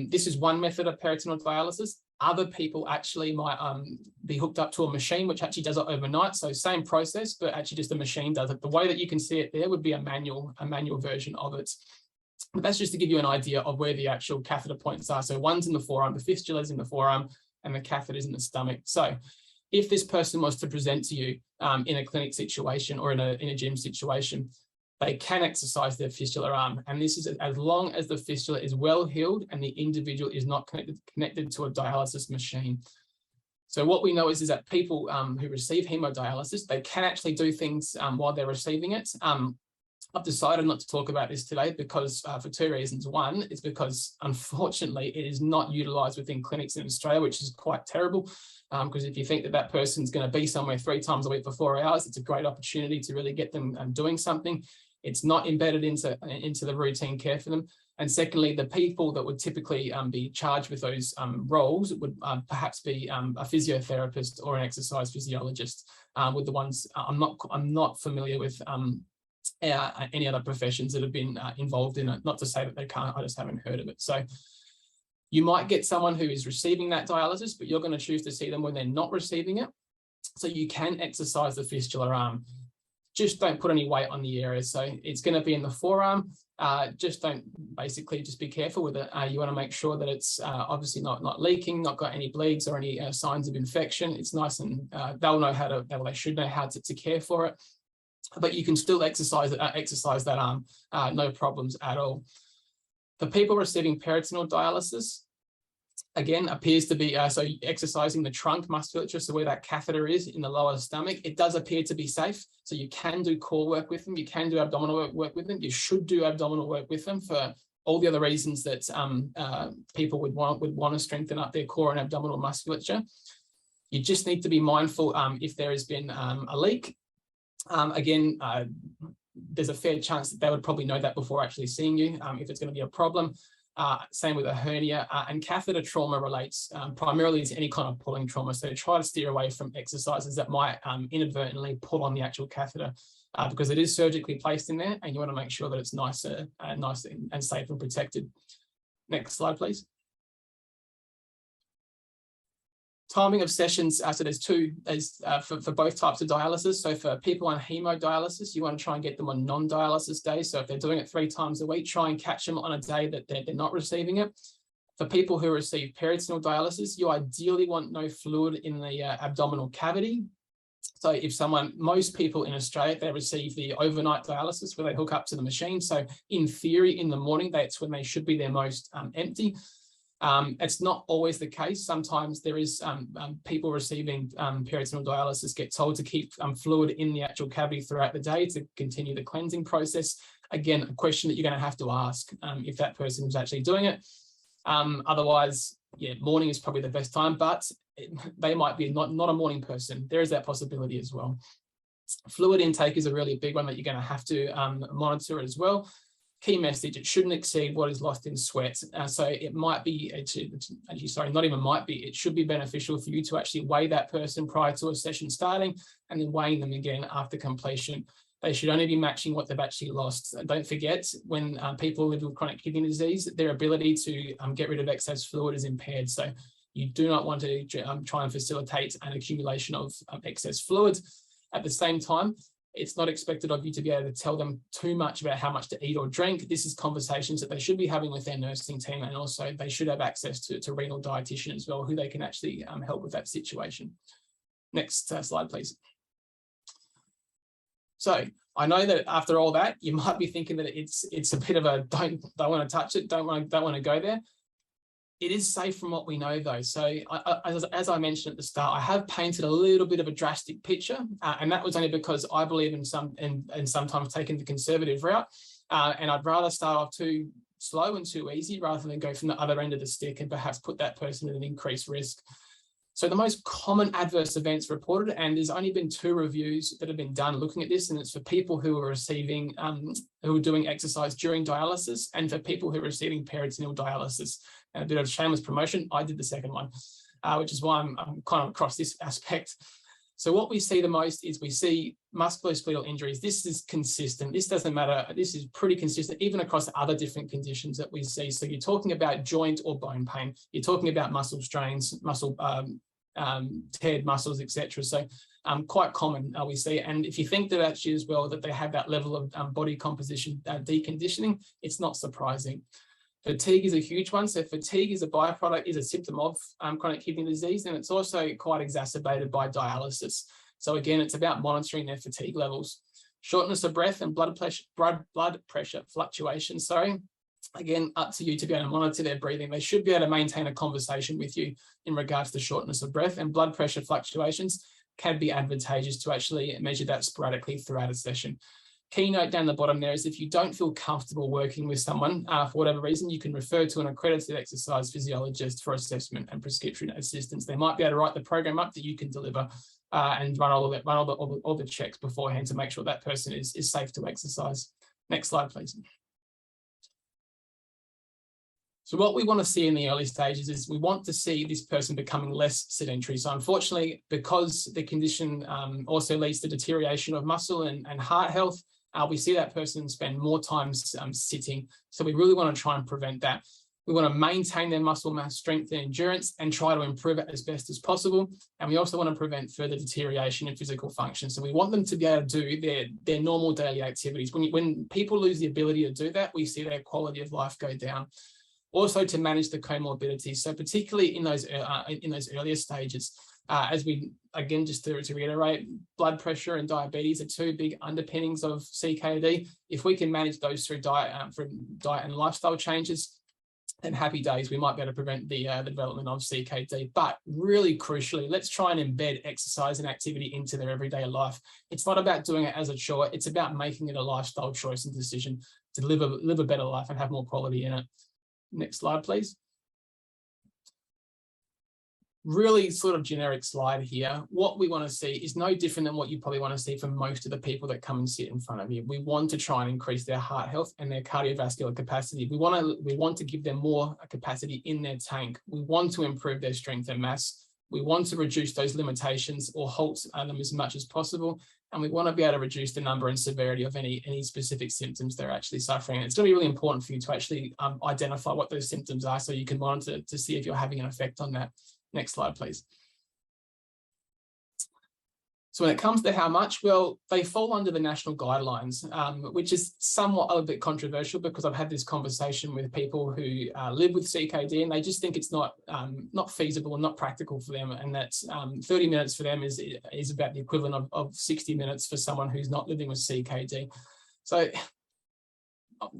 This is one method of peritoneal dialysis. Other people actually might be hooked up to a machine which actually does it overnight. So same process, but actually just the machine does it. The way that you can see it there would be a manual version of it. But that's just to give you an idea of where the actual catheter points are. So one's in the forearm, the fistula is in the forearm, and the catheter is in the stomach. So if this person was to present to you in a clinic situation or in a gym situation, they can exercise their fistula arm. And this is as long as the fistula is well healed and the individual is not connected to a dialysis machine. So what we know is that people who receive hemodialysis, they can actually do things while they're receiving it. I've decided not to talk about this today because for two reasons. One, it's because unfortunately it is not utilised within clinics in Australia, which is quite terrible. Because if you think that that person's going to be somewhere 3 times a week for 4 hours, it's a great opportunity to really get them doing something. It's not embedded into the routine care for them. And secondly, the people that would typically be charged with those roles would perhaps be a physiotherapist or an exercise physiologist. With the ones I'm not familiar with any other professions that have been involved in it. Not to say that they can't, I just haven't heard of it. So you might get someone who is receiving that dialysis, but you're going to choose to see them when they're not receiving it. So you can exercise the fistula arm. Just don't put any weight on the area. So it's going to be in the forearm. Just be careful with it. You want to make sure that it's obviously not leaking, not got any bleeds or any signs of infection. It's nice and they should know how to care for it. But you can still exercise that arm, no problems at all. For people receiving peritoneal dialysis, again, appears to be so exercising the trunk musculature, so where that catheter is in the lower stomach, it does appear to be safe. So you can do core work with them, you can do abdominal work with them, you should do abdominal work with them for all the other reasons that people would want to strengthen up their core and abdominal musculature. You just need to be mindful if there has been a leak. There's a fair chance that they would probably know that before actually seeing you if it's going to be a problem. Same with a hernia, and catheter trauma relates primarily to any kind of pulling trauma. So try to steer away from exercises that might inadvertently pull on the actual catheter because it is surgically placed in there, and you want to make sure that it's nice and safe and protected. Next slide, please. Timing of sessions, so there's for both types of dialysis. So for people on hemodialysis, you want to try and get them on non-dialysis days. So if they're doing it 3 times a week, try and catch them on a day that they're not receiving it. For people who receive peritoneal dialysis, you ideally want no fluid in the abdominal cavity. So if most people in Australia, they receive the overnight dialysis where they hook up to the machine. So in theory, in the morning, that's when they should be their most empty. It's not always the case. Sometimes there is people receiving peritoneal dialysis get told to keep fluid in the actual cavity throughout the day to continue the cleansing process. Again, a question that you're going to have to ask if that person is actually doing it. Otherwise, yeah, morning is probably the best time, but they might be not a morning person. There is that possibility as well. Fluid intake is a really big one that you're going to have to monitor as well. Key message, it shouldn't exceed what is lost in sweat. So it might be, not even might be, it should be beneficial for you to actually weigh that person prior to a session starting and then weighing them again after completion. They should only be matching what they've actually lost. And don't forget, when people live with chronic kidney disease, their ability to get rid of excess fluid is impaired. So you do not want to try and facilitate an accumulation of excess fluid. At the same time, it's not expected of you to be able to tell them too much about how much to eat or drink. This is conversations that they should be having with their nursing team, and also they should have access to renal dietitian as well, who they can actually help with that situation. Next slide, please. So I know that after all that, you might be thinking that it's a bit of a don't want to touch it, don't want to go there. It is safe from what we know, though. So as I mentioned at the start, I have painted a little bit of a drastic picture, and that was only because I believe in sometimes taking the conservative route, and I'd rather start off too slow and too easy rather than go from the other end of the stick and perhaps put that person at an increased risk. So the most common adverse events reported, and there's only been 2 reviews that have been done looking at this, and it's for people who are receiving, who are doing exercise during dialysis, and for people who are receiving peritoneal dialysis. And a bit of shameless promotion, I did the second one, which is why I'm kind of across this aspect. So what we see the most is we see musculoskeletal injuries. This is consistent. This doesn't matter. This is pretty consistent, even across other different conditions that we see. So you're talking about joint or bone pain. You're talking about muscle strains, teared muscles, etc. So quite common we see. And if you think that actually as well that they have that level of body composition deconditioning, it's not surprising. Fatigue is a huge one. So fatigue is a byproduct, is a symptom of chronic kidney disease, and it's also quite exacerbated by dialysis. So again, it's about monitoring their fatigue levels. Shortness of breath and blood pressure fluctuations, again, up to you to be able to monitor their breathing. They should be able to maintain a conversation with you in regards to shortness of breath, and blood pressure fluctuations can be advantageous to actually measure that sporadically throughout a session. Key note down the bottom there is if you don't feel comfortable working with someone for whatever reason, you can refer to an accredited exercise physiologist for assessment and prescription assistance. They might be able to write the program up that you can deliver and run all the checks beforehand to make sure that person is safe to exercise. Next slide, please. So what we want to see in the early stages is we want to see this person becoming less sedentary. So unfortunately, because the condition also leads to deterioration of muscle and heart health, we see that person spend more time sitting. So we really want to try and prevent that. We want to maintain their muscle mass, strength, and endurance and try to improve it as best as possible. And we also want to prevent further deterioration in physical function. So we want them to be able to do their normal daily activities. When people lose the ability to do that, we see their quality of life go down. Also to manage the comorbidities. So particularly in those earlier stages, as we, again, just to reiterate, blood pressure and diabetes are two big underpinnings of CKD. If we can manage those through diet and lifestyle changes, then happy days, we might be able to prevent the development of CKD. But really crucially, let's try and embed exercise and activity into their everyday life. It's not about doing it as a chore. It's about making it a lifestyle choice and decision to live a better life and have more quality in it. Next slide, please. Really sort of generic slide here. What we want to see is no different than what you probably want to see from most of the people that come and sit in front of you. We want to try and increase their heart health and their cardiovascular capacity. We want to give them more capacity in their tank. We want to improve their strength and mass. We want to reduce those limitations or halt them as much as possible. And we want to be able to reduce the number and severity of any specific symptoms they're actually suffering. And it's going to be really important for you to actually identify what those symptoms are so you can monitor to see if you're having an effect on that. Next slide, please. So when it comes to how much, well, they fall under the national guidelines, which is somewhat a bit controversial because I've had this conversation with people who live with CKD and they just think it's not feasible and not practical for them, and that 30 minutes for them is about the equivalent of 60 minutes for someone who's not living with CKD. So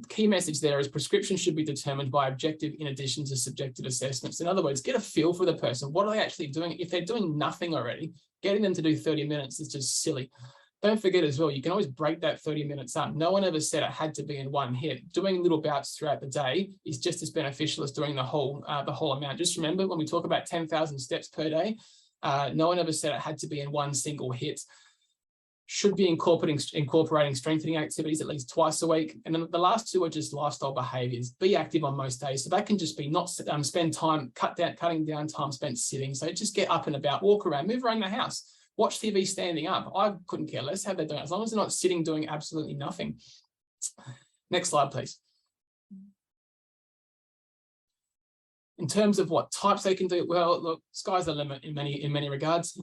key message there is prescription should be determined by objective in addition to subjective assessments. In other words, get a feel for the person. What are they actually doing? If they're doing nothing already, getting them to do 30 minutes is just silly. Don't forget as well, you can always break that 30 minutes up. No one ever said it had to be in one hit. Doing little bouts throughout the day is just as beneficial as doing the whole amount. Just remember, when we talk about 10,000 steps per day, no one ever said it had to be in one single hit. Should be incorporating strengthening activities at least twice a week. And then the last two are just lifestyle behaviors. Be active on most days. So that can just be not spend time, cutting down time spent sitting. So just get up and about, walk around, move around the house, watch TV standing up. I couldn't care less how they're doing it, as long as they're not sitting doing absolutely nothing. Next slide, please. In terms of what types they can do, well, look, sky's the limit in many regards.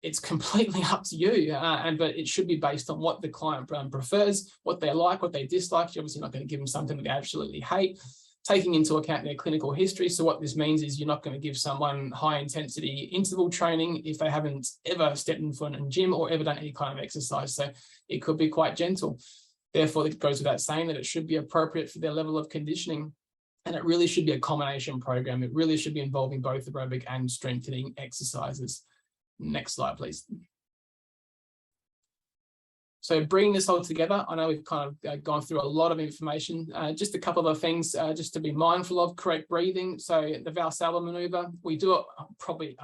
It's completely up to you, but it should be based on what the client prefers, what they like, what they dislike. You're obviously not going to give them something that they absolutely hate, taking into account their clinical history. So what this means is you're not going to give someone high intensity interval training if they haven't ever stepped in front of a gym or ever done any kind of exercise. So it could be quite gentle. Therefore, it goes without saying that it should be appropriate for their level of conditioning. And it really should be a combination program. It really should be involving both aerobic and strengthening exercises. Next slide, please. So bringing this all together, I know we've kind of gone through a lot of information. Just a couple of things just to be mindful of: correct breathing. So the Valsalva maneuver, we do it probably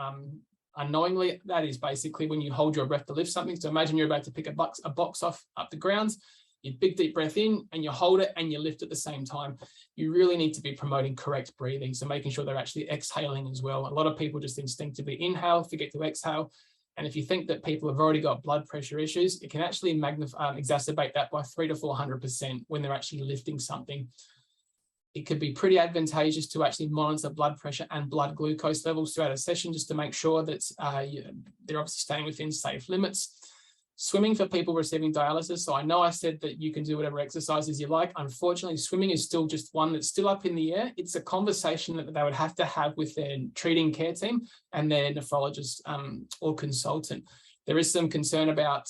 unknowingly. That is basically when you hold your breath to lift something. So imagine you're about to pick a box up the ground. You big deep breath in and you hold it and you lift at the same time. You really need to be promoting correct breathing. So making sure they're actually exhaling as well. A lot of people just instinctively inhale, forget to exhale. And if you think that people have already got blood pressure issues, it can actually exacerbate that by 300 to 400% when they're actually lifting something. It could be pretty advantageous to actually monitor blood pressure and blood glucose levels throughout a session just to make sure that they're obviously staying within safe limits. Swimming for people receiving dialysis. So I know I said that you can do whatever exercises you like. Unfortunately, swimming is still just one that's still up in the air. It's a conversation that they would have to have with their treating care team and their nephrologist or consultant. There is some concern about,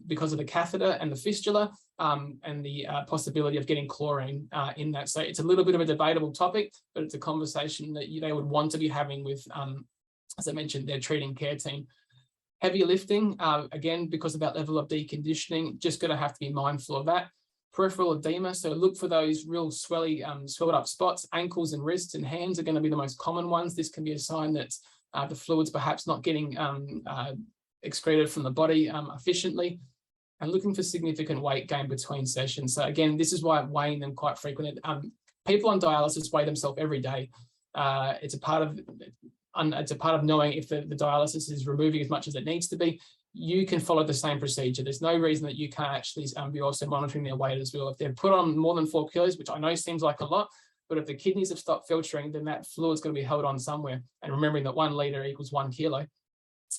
because of the catheter and the fistula and the possibility of getting chlorine in that. So it's a little bit of a debatable topic, but it's a conversation that they would want to be having with, as I mentioned, their treating care team. Heavy lifting, again, because of that level of deconditioning, just going to have to be mindful of that. Peripheral edema, so look for those real swelled up spots. Ankles and wrists and hands are going to be the most common ones. This can be a sign that the fluid's perhaps not getting excreted from the body efficiently, and looking for significant weight gain between sessions. So again, this is why I'm weighing them quite frequently. People on dialysis weigh themselves every day. It's a part of knowing if the dialysis is removing as much as it needs to be. You can follow the same procedure. There's no reason that you can't actually be also monitoring their weight as well. If they've put on more than 4 kilos, which I know seems like a lot, but if the kidneys have stopped filtering, then that fluid's going to be held on somewhere. And remembering that 1 litre equals 1 kilo.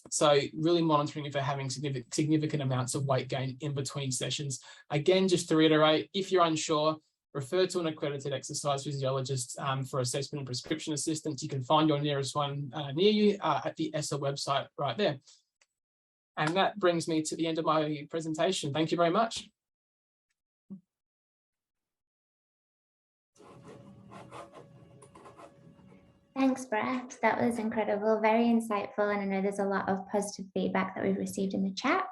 So really monitoring if they're having significant amounts of weight gain in between sessions. Again, just to reiterate, if you're unsure, refer to an accredited exercise physiologist for assessment and prescription assistance. You can find your nearest one near you at the ESSA website right there. And that brings me to the end of my presentation. Thank you very much. Thanks, Brett. That was incredible, very insightful, and I know there's a lot of positive feedback that we've received in the chat.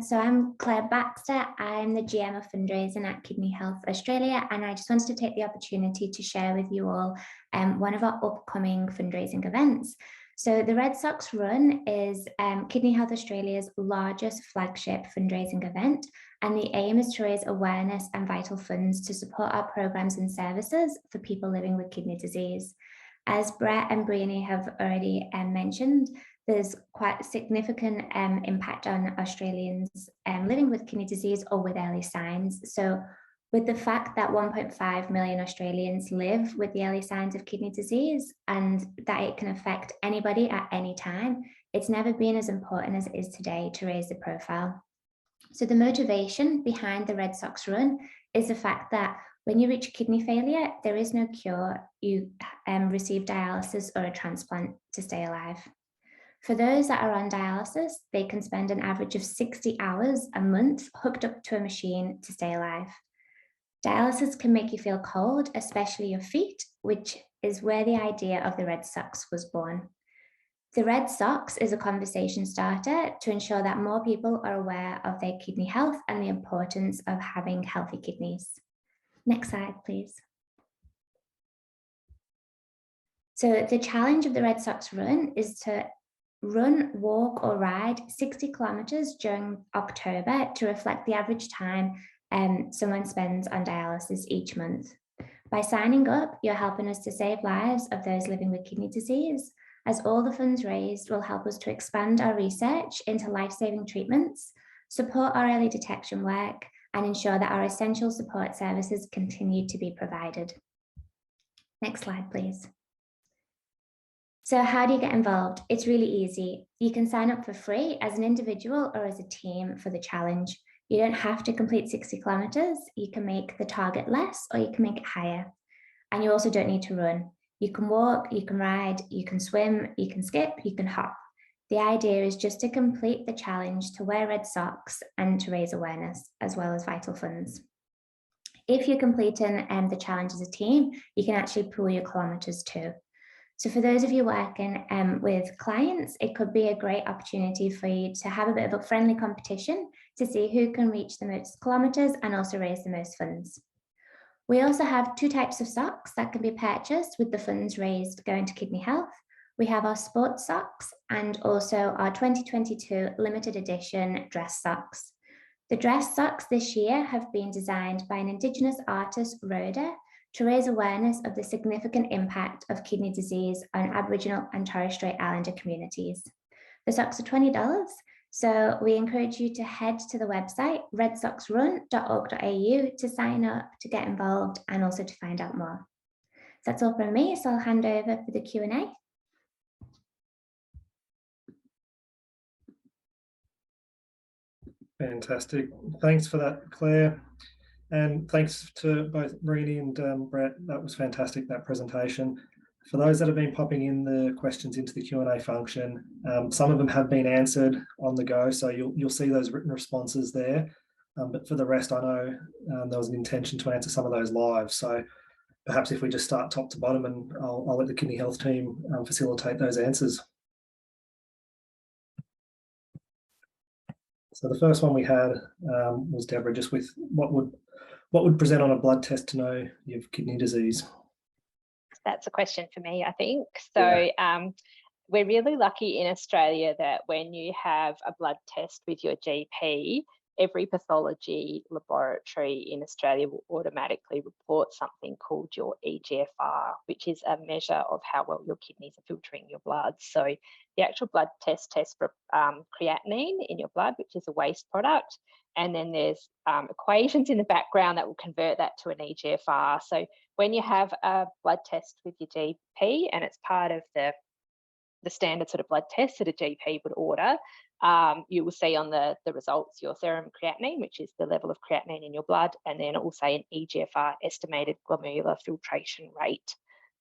So I'm Claire Baxter. I'm the GM of fundraising at Kidney Health Australia, and I just wanted to take the opportunity to share with you all one of our upcoming fundraising events. So the Red Sox Run is Kidney Health Australia's largest flagship fundraising event, and the aim is to raise awareness and vital funds to support our programs and services for people living with kidney disease. As Brett and Brini have already mentioned, there's quite significant impact on Australians living with kidney disease or with early signs. So with the fact that 1.5 million Australians live with the early signs of kidney disease and that it can affect anybody at any time, it's never been as important as it is today to raise the profile. So the motivation behind the Red Sox Run is the fact that when you reach kidney failure, there is no cure. You receive dialysis or a transplant to stay alive. For those that are on dialysis, they can spend an average of 60 hours a month hooked up to a machine to stay alive. Dialysis can make you feel cold, especially your feet, which is where the idea of the Red Sox was born. The Red Sox is a conversation starter to ensure that more people are aware of their kidney health and the importance of having healthy kidneys. Next slide, please. So the challenge of the Red Sox Run is to run, walk or ride 60 kilometers during October to reflect the average time someone spends on dialysis each month. By signing up, you're helping us to save lives of those living with kidney disease, as all the funds raised will help us to expand our research into life-saving treatments, support our early detection work, and ensure that our essential support services continue to be provided. Next slide, please. So how do you get involved? It's really easy. You can sign up for free as an individual or as a team for the challenge. You don't have to complete 60 kilometers. You can make the target less or you can make it higher. And you also don't need to run. You can walk, you can ride, you can swim, you can skip, you can hop. The idea is just to complete the challenge, to wear red socks and to raise awareness as well as vital funds. If you're completing the challenge as a team, you can actually pool your kilometers too. So for those of you working with clients, it could be a great opportunity for you to have a bit of a friendly competition to see who can reach the most kilometers and also raise the most funds. We also have 2 types of socks that can be purchased with the funds raised going to Kidney Health. We have our sports socks and also our 2022 limited edition dress socks. The dress socks this year have been designed by an Indigenous artist, Rhoda, to raise awareness of the significant impact of kidney disease on Aboriginal and Torres Strait Islander communities. The socks are $20, so we encourage you to head to the website redsocksrun.org.au to sign up, to get involved, and also to find out more. So that's all from me, so I'll hand over for the Q&A. Fantastic. Thanks for that, Claire. And thanks to both Brini and Brett. That was fantastic, that presentation. For those that have been popping in the questions into the Q&A function, some of them have been answered on the go, so you'll see those written responses there. But for the rest, I know there was an intention to answer some of those live. So perhaps if we just start top to bottom, and I'll let the Kidney Health team facilitate those answers. So the first one we had was Deborah, just with what would present on a blood test to know you have kidney disease? That's a question for me, I think. So we're really lucky in Australia that when you have a blood test with your GP, every pathology laboratory in Australia will automatically report something called your EGFR, which is a measure of how well your kidneys are filtering your blood. So the actual blood test tests for creatinine in your blood, which is a waste product. And then there's equations in the background that will convert that to an EGFR. So when you have a blood test with your GP and it's part of the standard sort of blood test that a GP would order, you will see on the results your serum creatinine, which is the level of creatinine in your blood, and then it will say an EGFR, estimated glomerular filtration rate,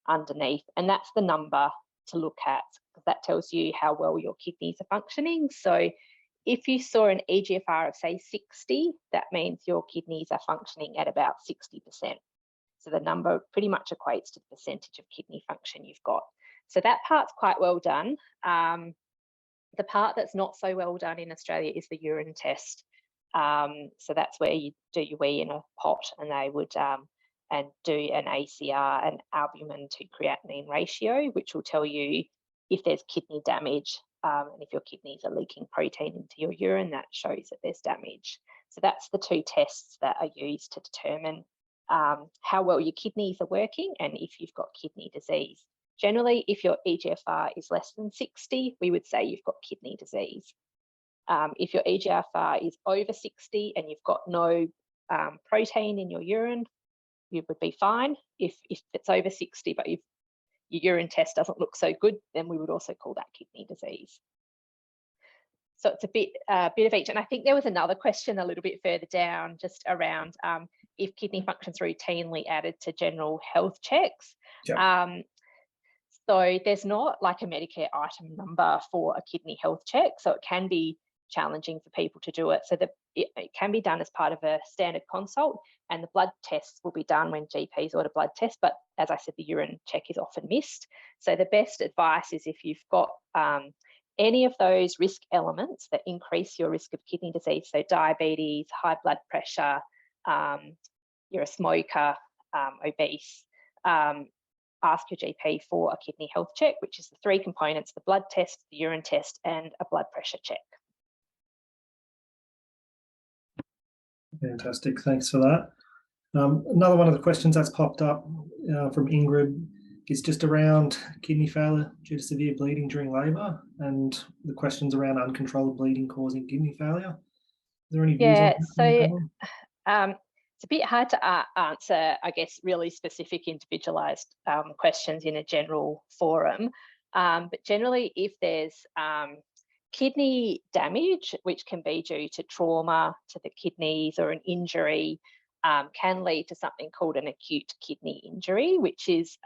underneath. And that's the number to look at, because that tells you how well your kidneys are functioning. So if you saw an EGFR of, say, 60, that means your kidneys are functioning at about 60%. So the number pretty much equates to the percentage of kidney function you've got. So that part's quite well done. The part that's not so well done in Australia is the urine test. So that's where you do your wee in a pot, and they would and do an ACR, an albumin to creatinine ratio, which will tell you if there's kidney damage, and if your kidneys are leaking protein into your urine, that shows that there's damage. So that's the two tests that are used to determine how well your kidneys are working and if you've got kidney disease. Generally, if your EGFR is less than 60, we would say you've got kidney disease. If your EGFR is over 60 and you've got no protein in your urine, you would be fine. If it's over 60 but your urine test doesn't look so good, then we would also call that kidney disease. So it's a bit of each. And I think there was another question a little bit further down just around if kidney function's routinely added to general health checks. Yep. So there's not like a Medicare item number for a kidney health check. So it can be challenging for people to do it. So that it can be done as part of a standard consult, and the blood tests will be done when GPs order blood tests. But as I said, the urine check is often missed. So the best advice is if you've got any of those risk elements that increase your risk of kidney disease, so diabetes, high blood pressure, you're a smoker, obese, ask your GP for a kidney health check, which is the three components: the blood test, the urine test, and a blood pressure check. Fantastic, thanks for that. Another one of the questions that's popped up from Ingrid is just around kidney failure due to severe bleeding during labour, and the questions around uncontrolled bleeding causing kidney failure. Is there any views on that? It's a bit hard to answer, I guess, really specific individualised questions in a general forum. But generally, if there's kidney damage, which can be due to trauma to the kidneys or an injury, can lead to something called an acute kidney injury, which is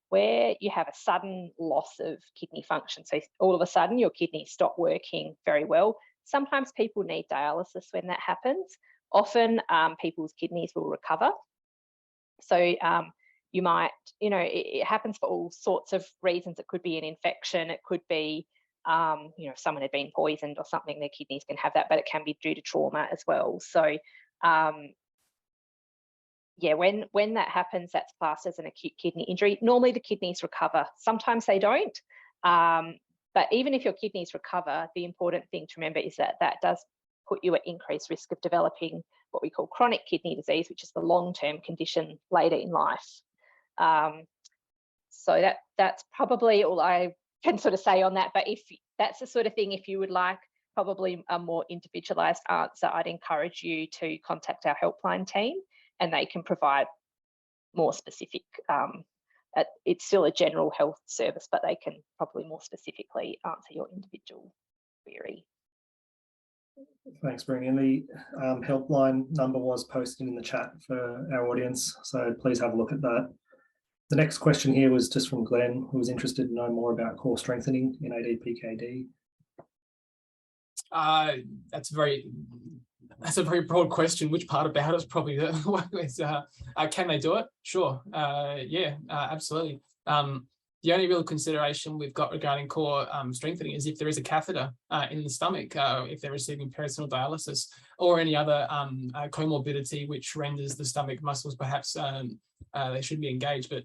where you have a sudden loss of kidney function. So all of a sudden, your kidneys stop working very well. Sometimes people need dialysis when that happens. Often people's kidneys will recover. So you might, it happens for all sorts of reasons. It could be an infection. It could be, if someone had been poisoned or something, their kidneys can have that, but it can be due to trauma as well. So when that happens, that's classed as an acute kidney injury. Normally the kidneys recover. Sometimes they don't. But even if your kidneys recover, the important thing to remember is that that does put you at increased risk of developing what we call chronic kidney disease, which is the long-term condition later in life. So that's probably all I can sort of say on that. But if that's the sort of thing, if you would like probably a more individualised answer, I'd encourage you to contact our helpline team, and they can provide more specific. It's still a general health service, but they can probably more specifically answer your individual query. Thanks, Bring. And the helpline number was posted in the chat for our audience, so please have a look at that. The next question here was just from Glenn, who was interested to know more about core strengthening in ADPKD. That's a very broad question. Which part about it is probably the can they do it? Sure. Yeah, absolutely. The only real consideration we've got regarding core strengthening is if there is a catheter in the stomach, if they're receiving peritoneal dialysis, or any other comorbidity which renders the stomach muscles perhaps they should be engaged. But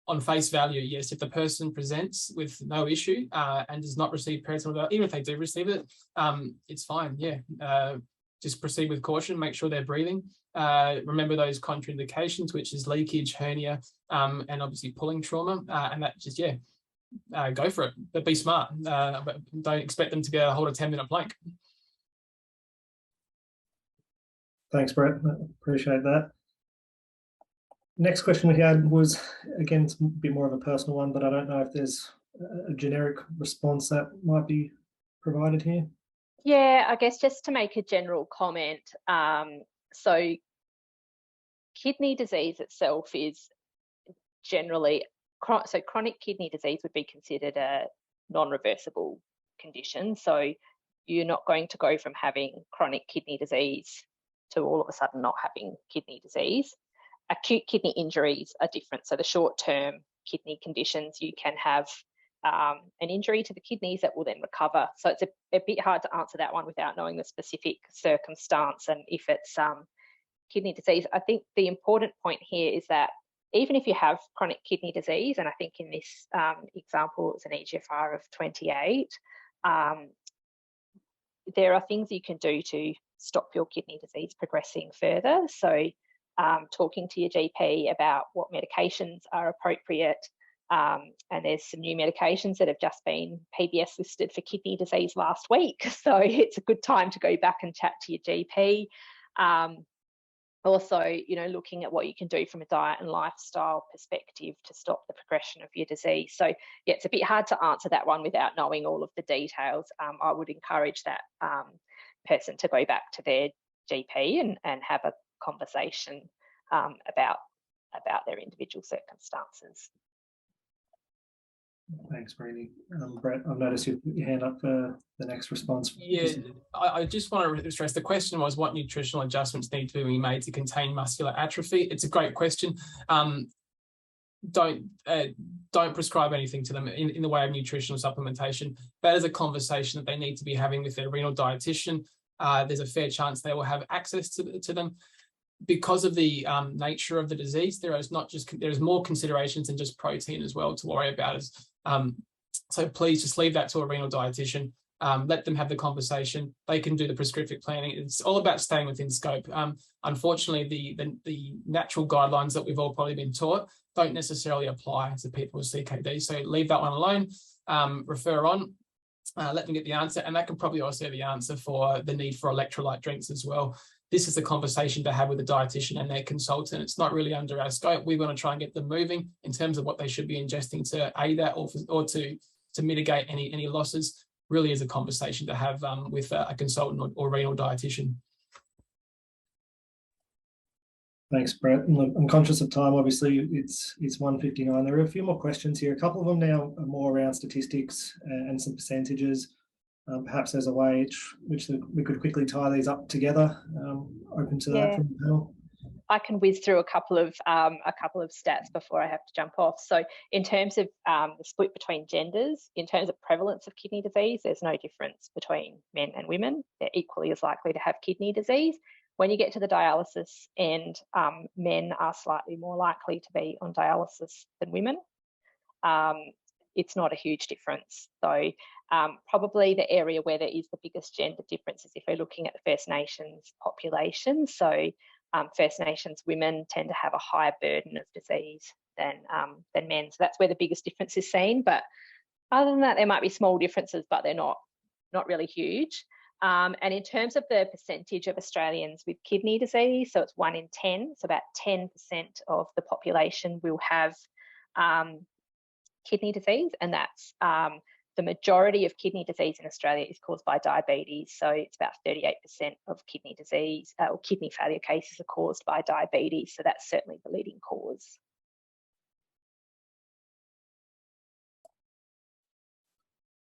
on face value, yes, if the person presents with no issue and does not receive peritoneal dialysis, even if they do receive it, it's fine. Yeah, just proceed with caution. Make sure they're breathing. Remember those contraindications, which is leakage, hernia, and obviously pulling trauma, and that just, go for it, but be smart. But don't expect them to be able to hold a 10-minute plank. Thanks, Brett. Appreciate that. Next question we had was, again, it's a bit more of a personal one, but I don't know if there's a generic response that might be provided here. Yeah, I guess just to make a general comment, so kidney disease itself is generally, so chronic kidney disease would be considered a non-reversible condition. So you're not going to go from having chronic kidney disease to all of a sudden not having kidney disease. Acute kidney injuries are different. So the short-term kidney conditions, you can have an injury to the kidneys that will then recover. So it's a bit hard to answer that one without knowing the specific circumstance and if it's kidney disease. I think the important point here is that even if you have chronic kidney disease, and I think in this example, it's an EGFR of 28, there are things you can do to stop your kidney disease progressing further. So talking to your GP about what medications are appropriate, and there's some new medications that have just been PBS listed for kidney disease last week. So it's a good time to go back and chat to your GP. Also, looking at what you can do from a diet and lifestyle perspective to stop the progression of your disease. So yeah, it's a bit hard to answer that one without knowing all of the details. I would encourage that person to go back to their GP and have a conversation about their individual circumstances. Thanks, Brini. Brett, I've noticed you put your hand up for the next response. Yeah, I just want to stress, the question was what nutritional adjustments need to be made to contain muscular atrophy. It's a great question. Don't prescribe anything to them in the way of nutritional supplementation. That is a conversation that they need to be having with their renal dietitian. There's a fair chance they will have access to them. Because of the nature of the disease, there's more considerations than just protein as well to worry about. So please just leave that to a renal dietitian. Let them have the conversation. They can do the prescriptive planning. It's all about staying within scope. Unfortunately, the natural guidelines that we've all probably been taught don't necessarily apply to people with CKD. So leave that one alone. Refer on. Let them get the answer, and that can probably also be the answer for the need for electrolyte drinks as well. This is a conversation to have with a dietitian and their consultant. It's not really under our scope. We want to try and get them moving in terms of what they should be ingesting to aid that or to mitigate any losses. Really is a conversation to have with a consultant or renal dietitian. Thanks, Brett. I'm conscious of time. Obviously, it's 1:59. There are a few more questions here. A couple of them now are more around statistics and some percentages. Perhaps there's a way which we could quickly tie these up together. Open to that from the panel. I can whiz through a couple of stats before I have to jump off. So in terms of the split between genders, in terms of prevalence of kidney disease, there's no difference between men and women. They're equally as likely to have kidney disease. When you get to the dialysis end, men are slightly more likely to be on dialysis than women. It's not a huge difference. So probably the area where there is the biggest gender difference is if we're looking at the First Nations population. So First Nations women tend to have a higher burden of disease than men. So that's where the biggest difference is seen. But other than that, there might be small differences, but they're not really huge. And in terms of the percentage of Australians with kidney disease, so it's 1 in 10, so about 10% of the population will have kidney disease, and that's the majority of kidney disease in Australia is caused by diabetes. So it's about 38% of kidney disease or kidney failure cases are caused by diabetes. So that's certainly the leading cause.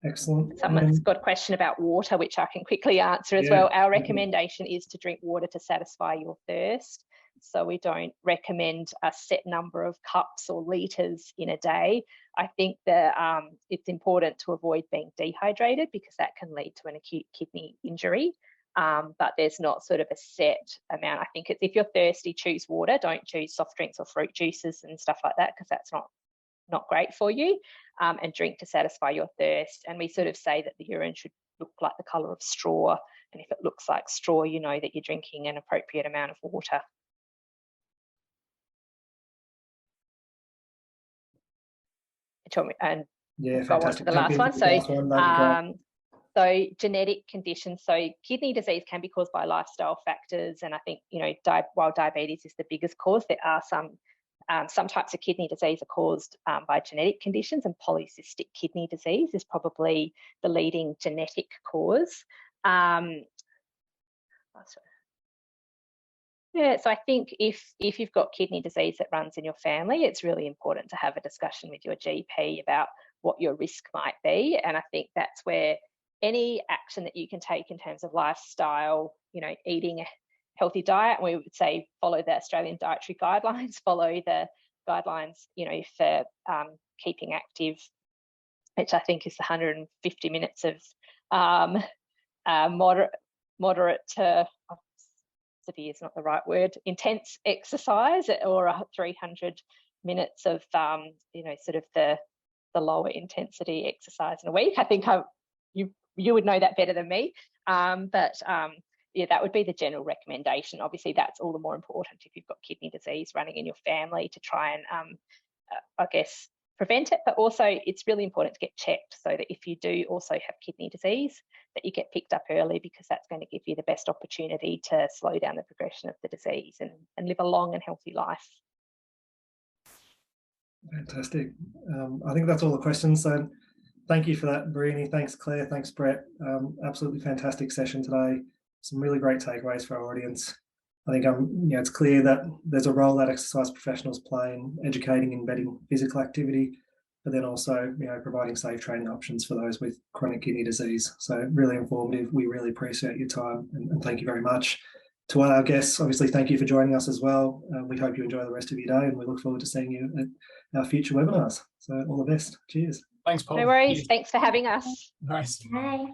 Excellent. Someone's got a question about water, which I can quickly answer as well. Our recommendation is to drink water to satisfy your thirst. So we don't recommend a set number of cups or litres in a day. I think that it's important to avoid being dehydrated because that can lead to an acute kidney injury. But there's not sort of a set amount. I think it's, if you're thirsty, choose water. Don't choose soft drinks or fruit juices and stuff like that, because that's not great for you. And drink to satisfy your thirst. And we sort of say that the urine should look like the colour of straw. And if it looks like straw, you know that you're drinking an appropriate amount of water. And yeah, go on to the last one. So genetic conditions. So kidney disease can be caused by lifestyle factors. And I think, you know, while diabetes is the biggest cause, there are some types of kidney disease are caused by genetic conditions, and polycystic kidney disease is probably the leading genetic cause. Yeah, so I think if you've got kidney disease that runs in your family, it's really important to have a discussion with your GP about what your risk might be. And I think that's where any action that you can take in terms of lifestyle, you know, eating a healthy diet, and we would say follow the Australian dietary guidelines, follow the guidelines, you know, for keeping active, which I think is 150 minutes of moderate to severe is not the right word, intense exercise, or 300 minutes of you know, sort of the lower intensity exercise in a week. I think you would know that better than me, but yeah, that would be the general recommendation. Obviously, that's all the more important if you've got kidney disease running in your family, to try and I guess prevent it, but also it's really important to get checked so that if you do also have kidney disease, that you get picked up early, because that's going to give you the best opportunity to slow down the progression of the disease and live a long and healthy life. Fantastic. I think that's all the questions. So thank you for that, Briony. Thanks, Claire. Thanks, Brett. Absolutely fantastic session today. Some really great takeaways for our audience. I think you know, it's clear that there's a role that exercise professionals play in educating and embedding physical activity, but then also, you know, providing safe training options for those with chronic kidney disease. So really informative. We really appreciate your time, and thank you very much. To all our guests, obviously, thank you for joining us as well. We hope you enjoy the rest of your day, and we look forward to seeing you at our future webinars. So all the best. Cheers. Thanks, Paul. No worries. Thanks for having us. Nice. Bye.